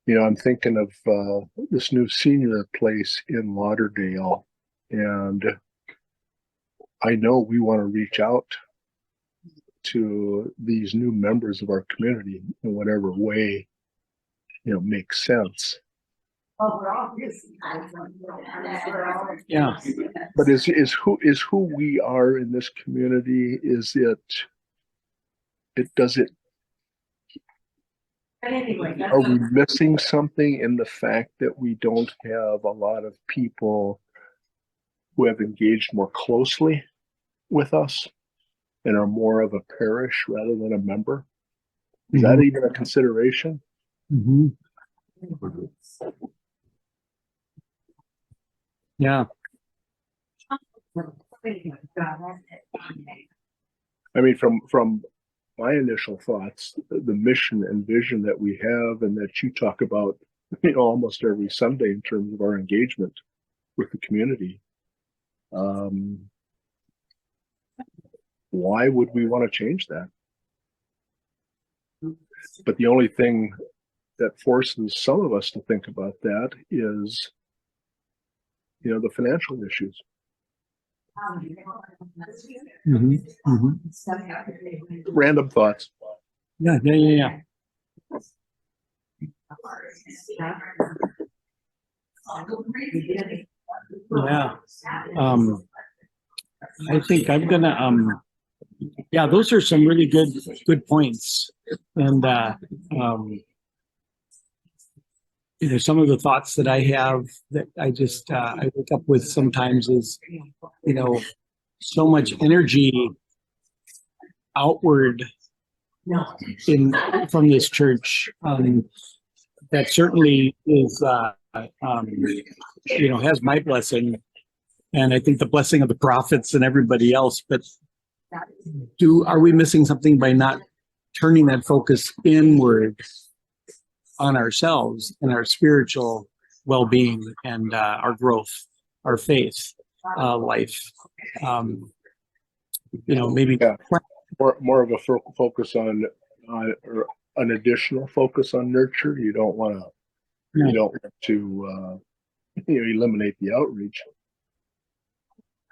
I'm thinking of this new senior place in Lauderdale, and I know we want to reach out to these new members of our community in whatever way makes sense. Yeah. But is who we are in this community, are we missing something in the fact that we don't have a lot of people who have engaged more closely with us and are more of a parish rather than a member? Is that even a consideration? Mm-hmm. Yeah. I mean, from my initial thoughts, the mission and vision that we have and that you talk about, almost every Sunday in terms of our engagement with the community. Why would we want to change that? But the only thing that forces some of us to think about that is, the financial issues. Mm-hmm. Mm-hmm. Random thoughts. Yeah. Yeah. I think I'm gonna those are some really good points. And some of the thoughts that I have that I just I wake up with sometimes is, so much energy outward from this church, that certainly is has my blessing, and I think the blessing of the prophets and everybody else. But are we missing something by not turning that focus inward on ourselves and our spiritual well-being and our growth, our faith life? Maybe more of a focus on or an additional focus on nurture. You don't want to eliminate the outreach.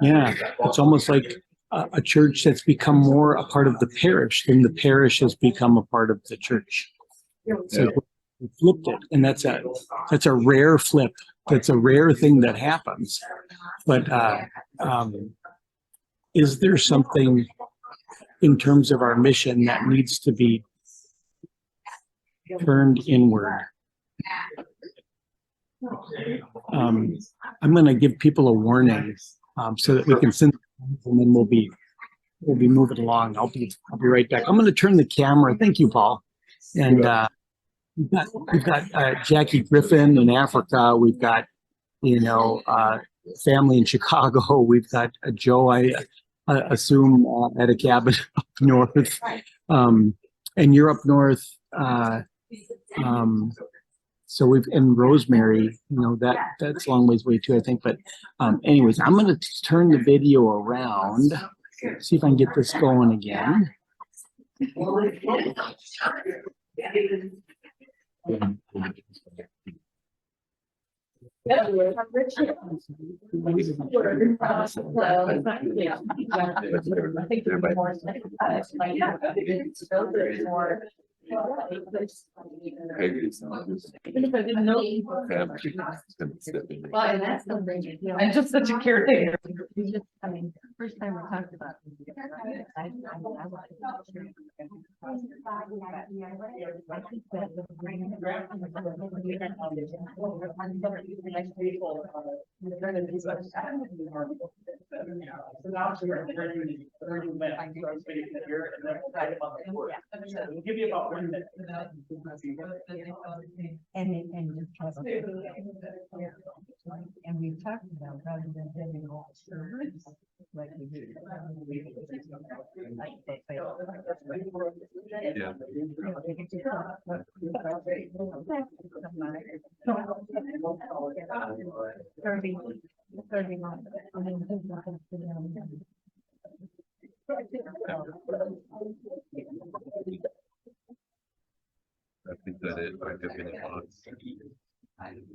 Yeah, it's almost like a church that's become more a part of the parish than the parish has become a part of the church. So we flipped it, and that's a rare flip. That's a rare thing that happens. But is there something in terms of our mission that needs to be turned inward? I'm going to give people a warning so that we can send, and then we'll be moving along. I'll be right back. I'm going to turn the camera. Thank you, Paul. And we've got Jackie Griffin in Africa. We've got family in Chicago. We've got Joe, I assume, at a cabin up north, and you're up north. So and Rosemary, that's a long ways away too, I think. But anyways, I'm going to turn the video around, see if I can get this going again. Even if I didn't know. Well, and that's something, I'm just such a caretaker. First time we talked about it. So now we're doing 30 minutes. So I'm waiting here and then we'll talk about the work. So we'll give you about 1 minute. And we've talked about rather than having all servers, like we do. Yeah. Thirty months. I think that it might have been a lot.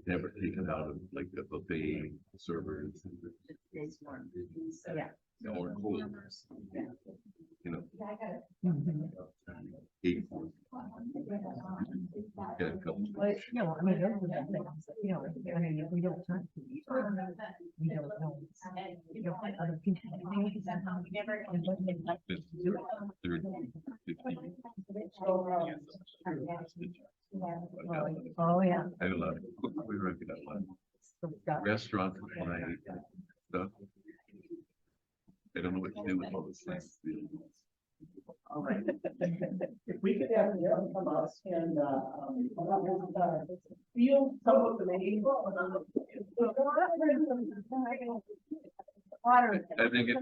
Never taken out of like the buffet servers. Yeah. Or cool. You know. Eight. Get a couple. Well, no, I mean, those are the things, you know, I mean, we don't turn to each other. We don't know. You don't let other people. Never. Third, 50. Oh, yeah. I had a lot of, we rented a lot. Restaurants and stuff. I don't know what to do with all this things. All right. If we could have them come up and, feel some of the names. I think it,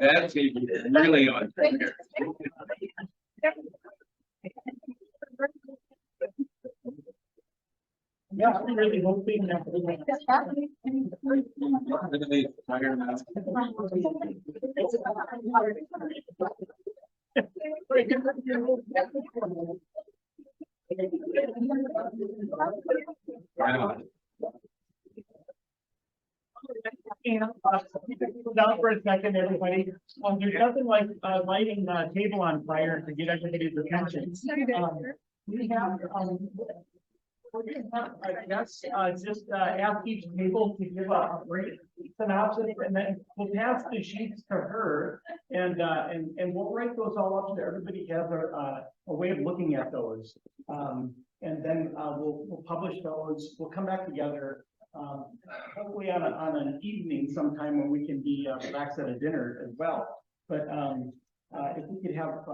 that's really on. Yeah, I'm really hoping that. Down for a second, everybody. There's nothing like lighting a table on fire to get everybody's attention. We have, I guess, just ask each table to give a brief synopsis, and then we'll pass the sheets to her, and we'll write those all up so everybody has a way of looking at those. And then we'll publish those. We'll come back together, hopefully on an evening sometime when we can be relaxed at a dinner as well. But if we could have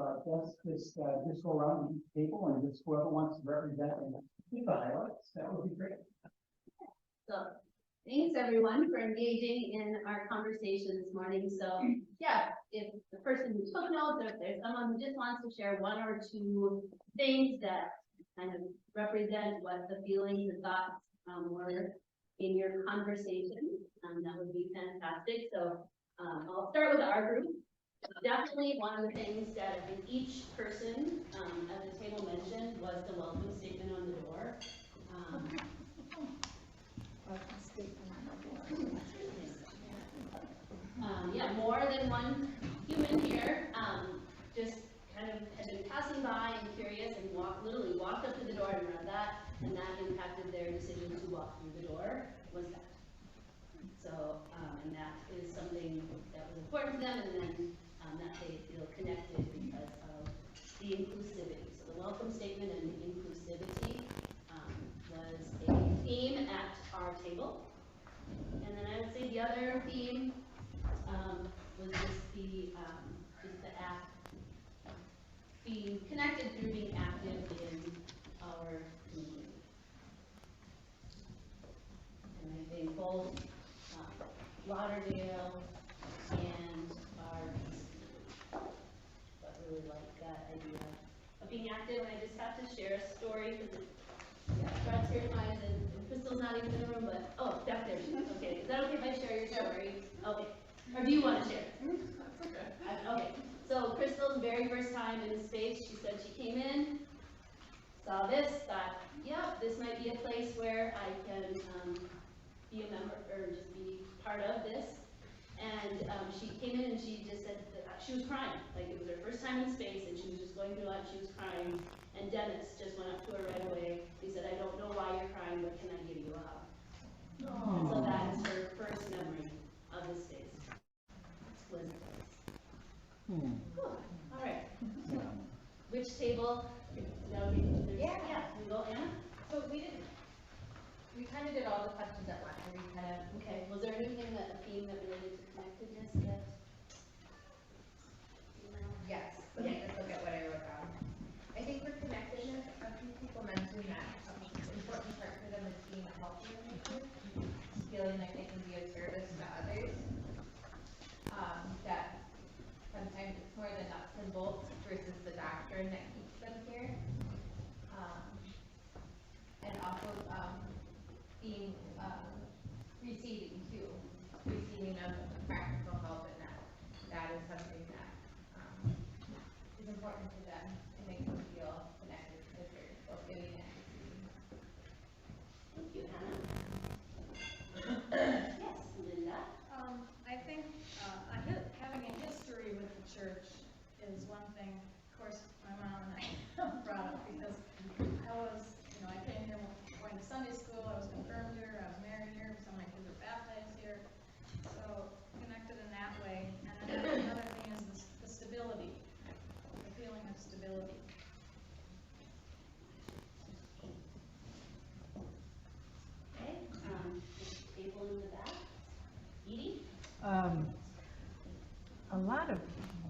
just go around the table and just whoever wants to represent and keep the highlights, that would be great. So thanks everyone for engaging in our conversation this morning. So yeah, if the person who took notes, or if there's someone who just wants to share one or two things that kind of represent what the feelings and thoughts were in your conversation, that would be fantastic. So I'll start with our group. Definitely one of the things that I think each person at the table mentioned was the welcome statement on the door. Yeah, more than one human here just kind of had been passing by and curious and literally walked up to the door and read that, and that impacted their decision to walk through the door, was that. So, and that is something that was important to them, and then that they feel connected because of the inclusivity. So the welcome statement and the inclusivity was a theme at our table. And then I would say the other theme was just the act, being connected through being active in our community. And I think both Lauderdale and our but really like that idea of being active. And I just have to share a story because Brad's here, mine, and Crystal's not even in the room, but oh, Steph, there she is. Okay, is that okay if I share your story? Okay. Or do you want to share? That's okay. Okay. So Crystal's very first time in the space, she said she came in, saw this, thought, yep, this might be a place where I can be a member or just be part of this. And she came in and she just said that she was crying, like it was her first time in space, and she was just going going through lunch, she was crying, and Dennis just went up to her right away. He said, I don't know why you're crying, but can I give you a hug? And so that is her first memory of this space. Was Dennis. All right. Which table? Yeah, we go Anna? So we kind of did all the questions at once, and we kind of, Okay, was there anything that, a theme that related to connectedness yet? yes, let me just look at what I wrote down. I think for connectedness, a few people mentioned that an important part for them is being a helper in the group, feeling like they can be of service to others. That sometimes it's more the nuts and bolts versus the doctrine that keeps them here. And also being receiving too, receiving of practical help, and that is something that is important to them and makes them feel connected to the church, both giving and receiving. Thank you, Hannah. Yes, Linda? I think having a history with the church is one thing. Of course, my mom and I brought up because I came here going to Sunday school, I was confirmed here, I was married here, some of my kids were baptized here. So connected in that way. And then another thing is the stability, the feeling of stability. Okay, table in the back. Edie? A lot of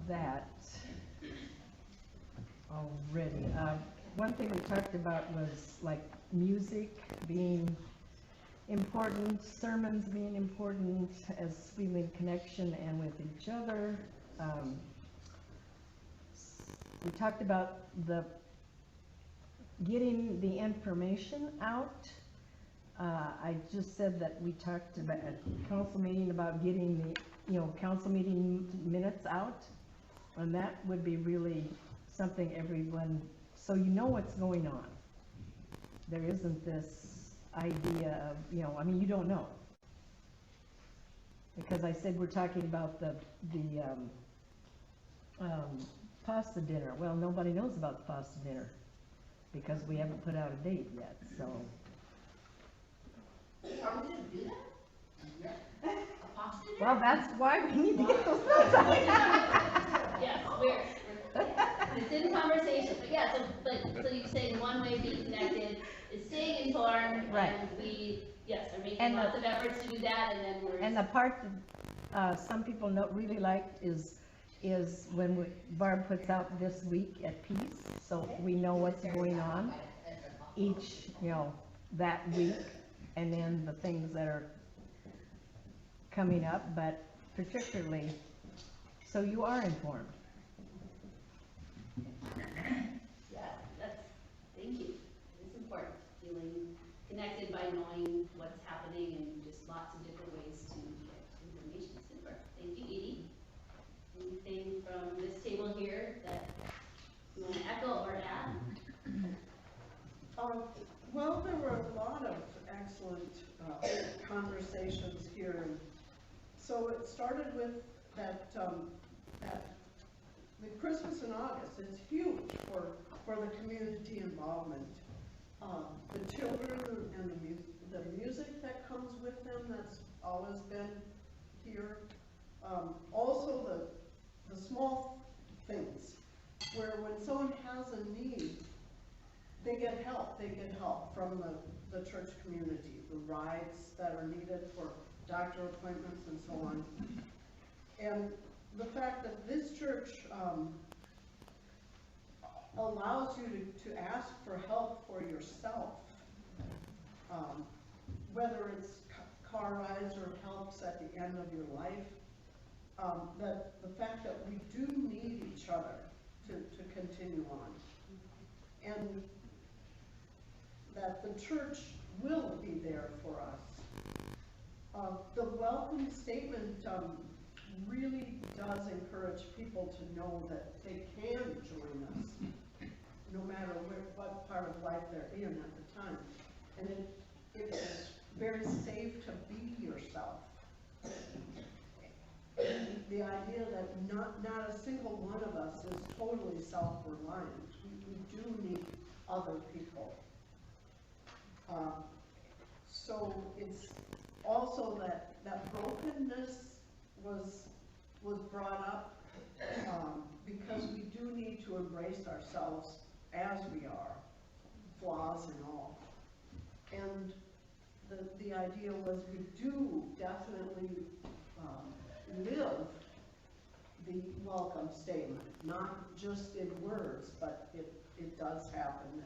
that already. One thing we talked about was like music being important, sermons being important as feeling connection and with each other. We talked about getting the information out. I just said that we talked about at council meeting about getting the council meeting minutes out, and that would be really something everyone, so you know what's going on. There isn't this idea of, you don't know. Because I said we're talking about the pasta dinner. Well, nobody knows about the pasta dinner because we haven't put out a date yet, so. Are we gonna do that? A pasta dinner? Well, that's why we need to get those notes out. Yes, it's in conversation, but yeah, so you say one way being connected is staying informed, Right. and we, yes, are making And lots of efforts to do that, and then we're. And the part that some people really liked is when Barb puts out this week at peace, so we know what's going on each, that week, and then the things that are coming up, but particularly, so you are informed. Yeah, thank you. It's important, feeling connected by knowing what's happening and just lots of different ways to get information. Super. Thank you, Edie. Anything from this table here that you want to echo or add? Well, there were a lot of excellent conversations here. So it started with that the Christmas in August is huge for the community involvement. The children and the music that comes with them, that's always been here. Also the small things, where when someone has a need, they get help. They get help from the church community, the rides that are needed for doctor appointments and so on. And the fact that this church allows you to ask for help for yourself, whether it's car rides or helps at the end of your life, that the fact that we do need each other to continue on. And that the church will be there for us. The welcome statement really does encourage people to know that they can join us, no matter what part of life they're in at the time. And it's very safe to be yourself. The idea that not a single one of us is totally self-reliant. We do need other people. So it's also that brokenness was brought up, because we do need to embrace ourselves as we are, flaws and all. And the idea was we do definitely live the welcome statement, not just in words, but it does happen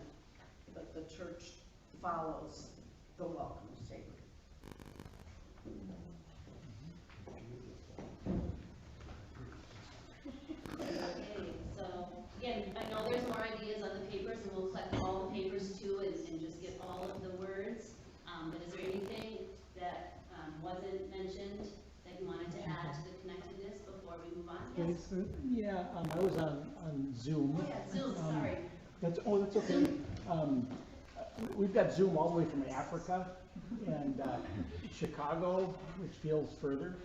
that the church follows the welcome statement. Okay, so, again, I know there's more ideas on the papers, and we'll collect all the papers too, and just get all of the words. But is there anything that wasn't mentioned that you wanted to add to the connectedness before we move on? Yes? Yeah, I was on Zoom. Oh, yeah, Zoom, sorry. That's okay. We've got Zoom all the way from Africa and Chicago, which feels further,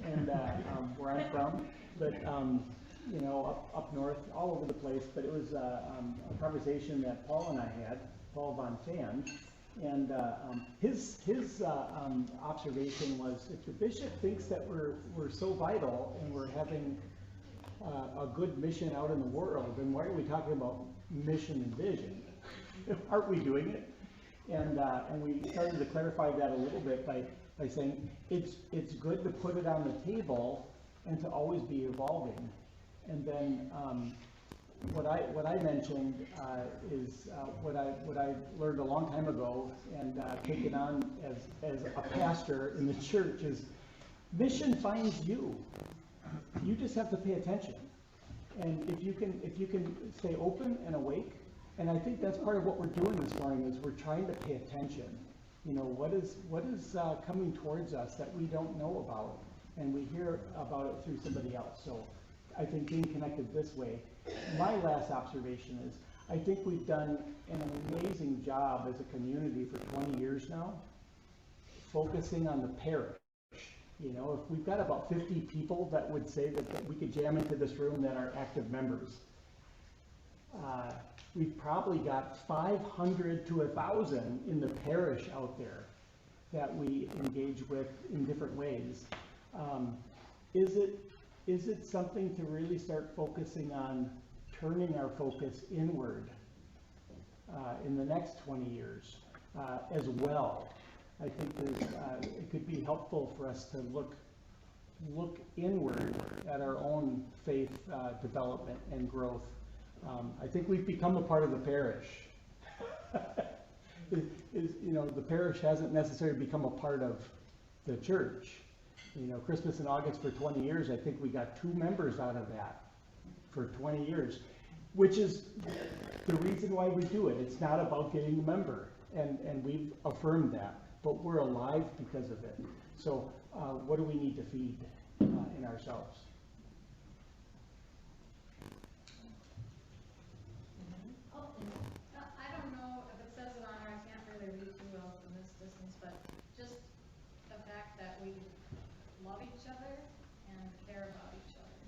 and where I'm from. But you know, up north, all over the place. But it was a conversation that Paul and I had, Paul Von Fan, and his observation was, if the bishop thinks that we're so vital and we're having a good mission out in the world, then why are we talking about mission and vision? Aren't we doing it? And we started to clarify that a little bit by saying it's good to put it on the table and to always be evolving. And then what I mentioned is what I learned a long time ago and taken on as a pastor in the church is mission finds you. You just have to pay attention. And if you can stay open and awake, and I think that's part of what we're doing this morning is we're trying to pay attention. You know, what is coming towards us that we don't know about, and we hear about it through somebody else. So I think being connected this way. My last observation is I think we've done an amazing job as a community for 20 years now, focusing on the parish. You know, if we've got about 50 people that would say that we could jam into this room that are active members, we've probably got 500 to 1,000 in the parish out there that we engage with in different ways. Is it something to really start focusing on turning our focus inward in the next 20 years as well? I think it could be helpful for us to look inward at our own faith development and growth. I think we've become a part of the parish. You know, the parish hasn't necessarily become a part of the church. You know, Christmas in August for 20 years, I think we got 2 members out of that for 20 years, which is the reason why we do it. It's not about getting a member, and we've affirmed that, but we're alive because of it. So what do we need to feed in ourselves? I don't know if it says it on there, I can't really read too well from this distance, but just the fact that we love each other and care about each other.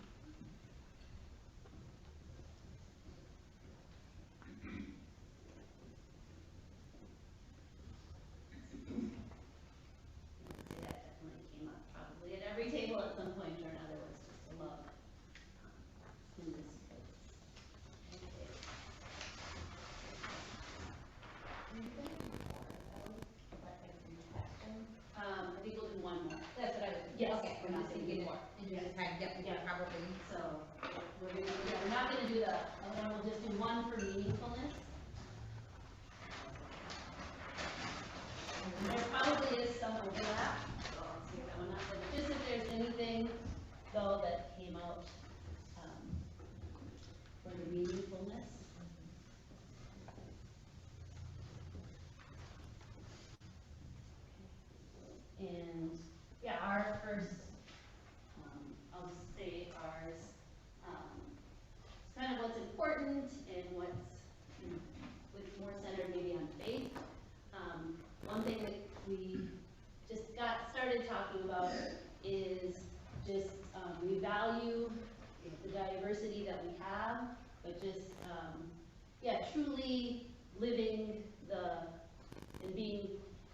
That definitely came up probably at every table at some point or another, was just the love in this place. Okay. I think we'll do one more. That's what I would. Yes. Okay, we're not thinking more. And you're just trying to get, Yeah. probably. So, we're not gonna do the other one, we'll just do one for meaningfulness. And there probably is some overlap, so I'll see that one up, but just if there's anything, though, that came out, for the meaningfulness. And, yeah, our first, I'll say ours, it's kind of what's important and what's, with more centered maybe on faith. One thing that we just got started talking about is just, we value the diversity that we have, but just, yeah, truly living and being,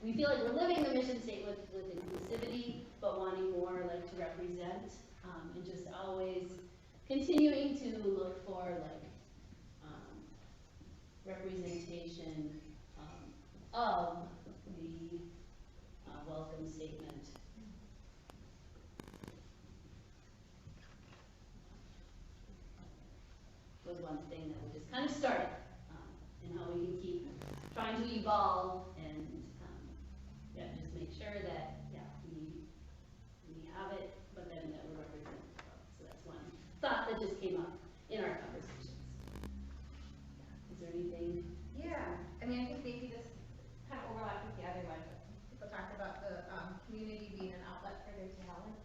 we feel like we're living the mission statement with inclusivity, but wanting more like to represent, and just always continuing to look for like, representation, of the welcome statement. Was one thing that we just kind of started, and how we can keep trying to evolve and, yeah, just make sure that, yeah, we have it, but then that we represent it well. So that's one thought that just came up in our conversations. Is there anything? Yeah, I mean, I think maybe this kind of overlaps with the other one, but people talked about the community being an outlet for their talents.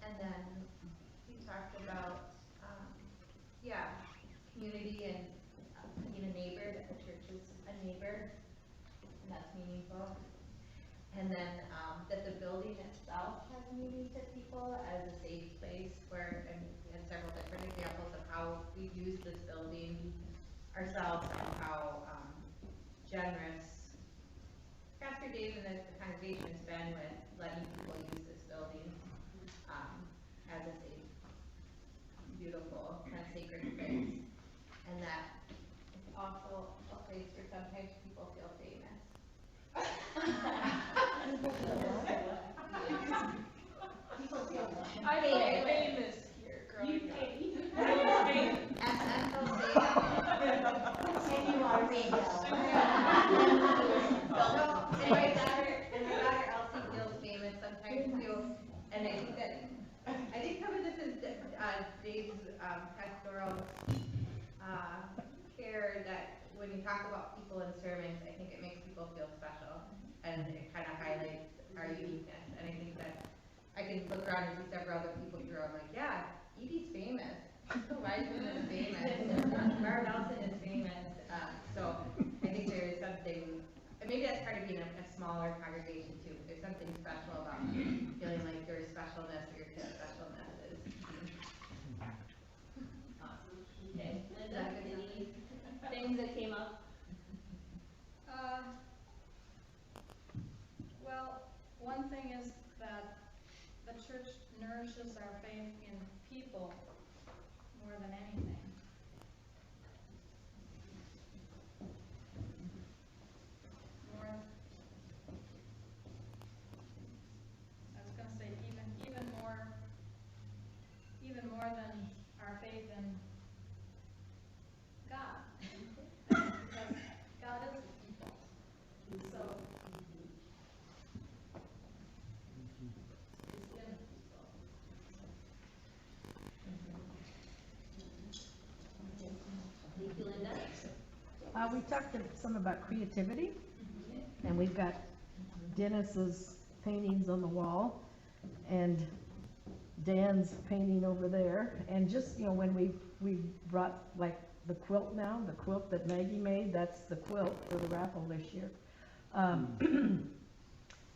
And then we talked about, yeah, community and being a neighbor, that the church is a neighbor, and that's meaningful. And then that the building itself has meaning to people as a safe place where, and we had several different examples of how we've used this building ourselves and how generous Pastor Dave and the congregation has been with letting people use this building as a safe, beautiful, kind of sacred place. And that it's also a place where sometimes people feel famous. People feel I felt famous here growing up. and they'll say and you are famous. So, and my daughter Elsie feels famous sometimes too. And I think some of this is Dave's pastoral care, that when you talk about people in sermons, I think it makes people feel special, and it kind of highlights our uniqueness. And I think that I can look around and see several other people here. I'm like, yeah, Edie's famous. Michael Wiseman is famous. Barb Nelson is famous. So I think there is something, and maybe that's part of being a smaller congregation too. But there's something special about feeling like your specialness or your kid's specialness is. Awesome. Okay, Linda, any things that came up? Well, one thing is that the church nourishes our faith in people more than anything. More, I was gonna say even more than our faith in God. Because God is a people. So it's in people. Thank you, Linda. We talked some about creativity, and we've got Dennis's paintings on the wall, and Dan's painting over there, and just, you know, when we brought like the quilt now, the quilt that Maggie made, that's the quilt for the raffle this year. And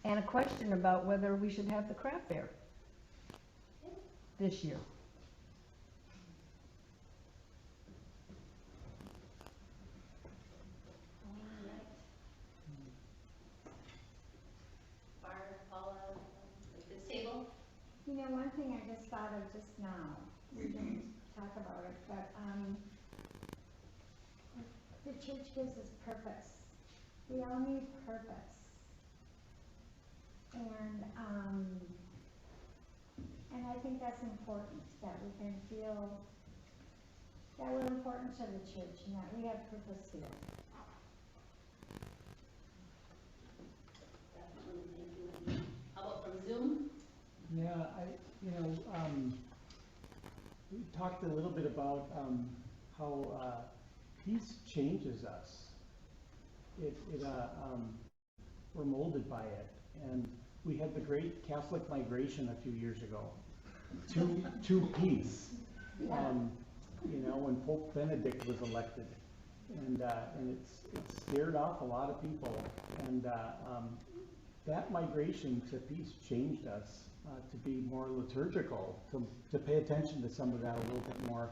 a question about whether we should have the craft fair this year. Barb, Paula, at this table? You know, one thing I just thought of just now, we didn't talk about it, but, the church gives us purpose. We all need purpose. And I think that's important, that we can feel that we're important to the church and that we have purpose here. Definitely, thank you. How about from Zoom? Yeah, we talked a little bit about how peace changes us. We're molded by it, and we had the great Catholic migration a few years ago to peace. When Pope Benedict was elected, and it scared off a lot of people, and that migration to peace changed us to be more liturgical, to pay attention to some of that a little bit more.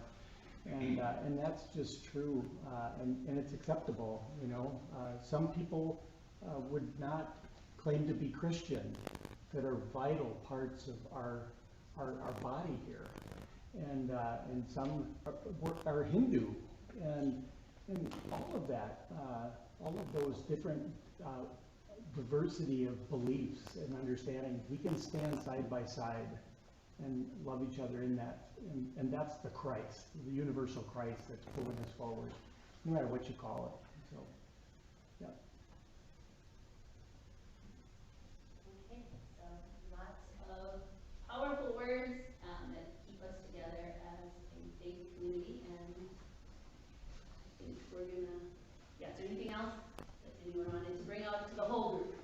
And that's just true, and it's acceptable, you know. Some people would not claim to be Christian that are vital parts of our body here. And some are Hindu, and all of that, all of those different diversity of beliefs and understanding, we can stand side by side and love each other in that. And that's the Christ, the universal Christ that's pulling us forward, no matter what you call it. So, yeah. Okay, so lots of powerful words that keep us together as a faith community, and I think we're gonna, yeah, is there anything else that anyone wanted to bring out to the whole group?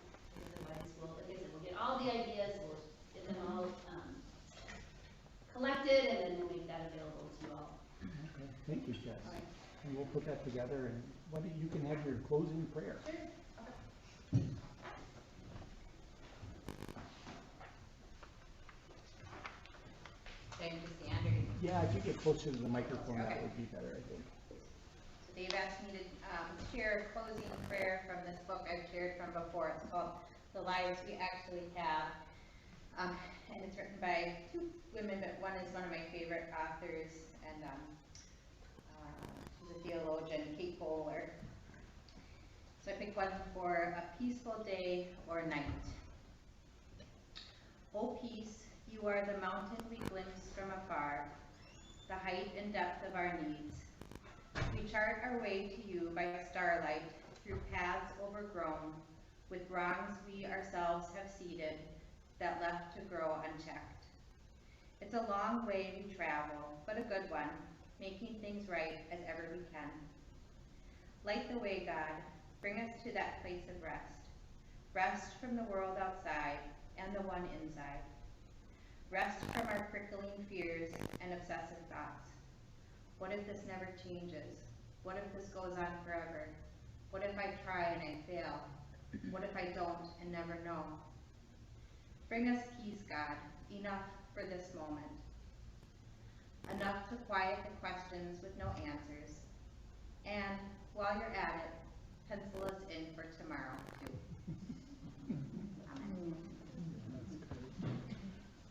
Otherwise, we'll, like I said, we'll get all the ideas, we'll get them all collected, and then we'll make that available to you all. Okay, thank you, Jess. All right. And we'll put that together, and what you can have your closing prayer. Sure. Okay. Should I just stand or? Yeah, if you get closer to the microphone, that would be better, I think. So Dave asked me to share a closing prayer from this book I've shared from before. It's called The Lives We Actually Have. And it's written by two women, but one is one of my favorite authors, and she's a theologian, Kate Bowler. So I picked one for a peaceful day or night. O peace, you are the mountain we glimpse from afar, the height and depth of our needs. We chart our way to you by starlight, through paths overgrown, with wrongs we ourselves have seeded, that left to grow unchecked. It's a long way we travel, but a good one, making things right as ever we can. Light the way, God, bring us to that place of rest. Rest from the world outside and the one inside. Rest from our prickling fears and obsessive thoughts. What if this never changes? What if this goes on forever? What if I try and I fail? What if I don't and never know? Bring us peace, God, enough for this moment. Enough to quiet the questions with no answers. And while you're at it, pencil us in for tomorrow, too.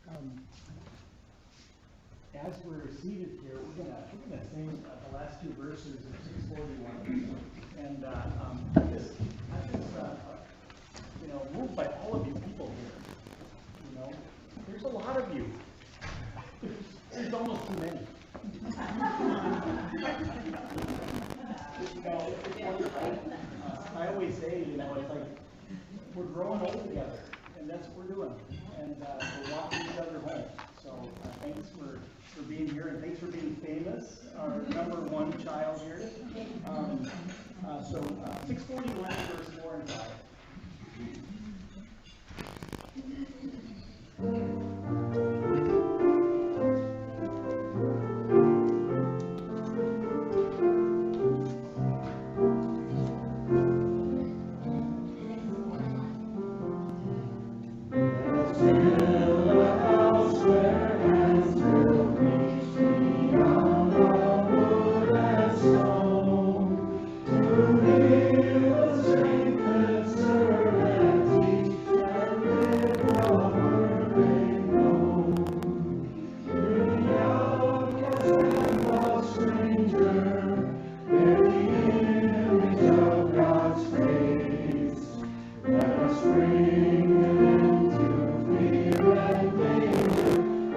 Amen. As we're seated here, we're gonna sing the last two verses of 641, and I'm just moved by all of you people here. You know, there's a lot of you. There's almost too many. I always say, it's like we're growing old together, and that's what we're doing, and we're walking each other home. So thanks for being here, and thanks for being famous, our number one child here. 641 verse 4 and 5.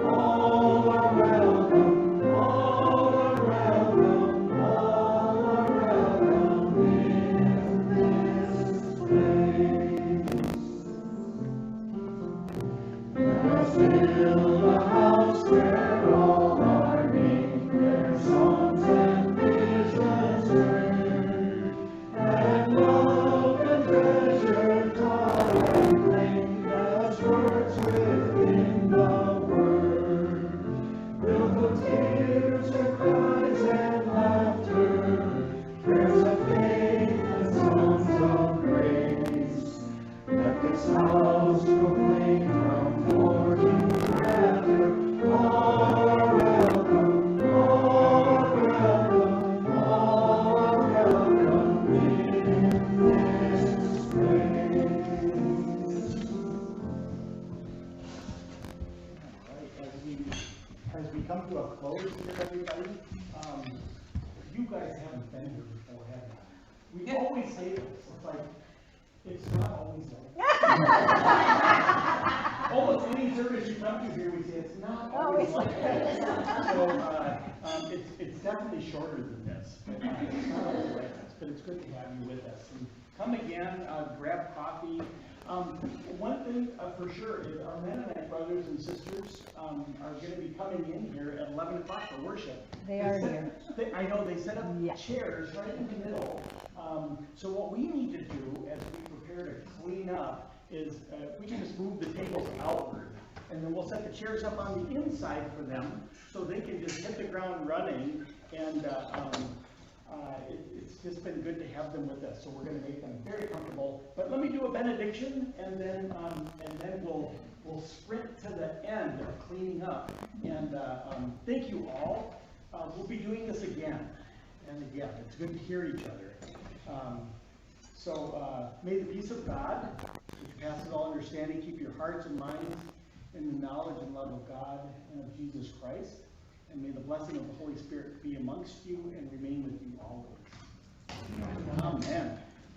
All are welcome, all haven't been here before, have you? We always say this, it's like, it's not always like. Almost any service you come to here, we say it's not always like that. So, it's definitely shorter than this, but it's not always like this, but it's good to have you with us. And come again, grab coffee. One thing for sure is our Mennonite brothers and sisters are going to be coming in here at 11 o'clock for worship. They are here. I know, they set up Yeah. chairs right in the middle. So what we need to do as we prepare to clean up is we can just move the tables outward. And then we'll set the chairs up on the inside for them so they can just hit the ground running. And it's just been good to have them with us. So we're going to make them very comfortable. But let me do a benediction, and then we'll sprint to the end of cleaning up. And thank you all. We'll be doing this again and again. It's good to hear each other. May the peace of God, which passes all understanding, keep your hearts and minds in the knowledge and love of God and of Jesus Christ. And may the blessing of the Holy Spirit be amongst you and remain with you always. Amen.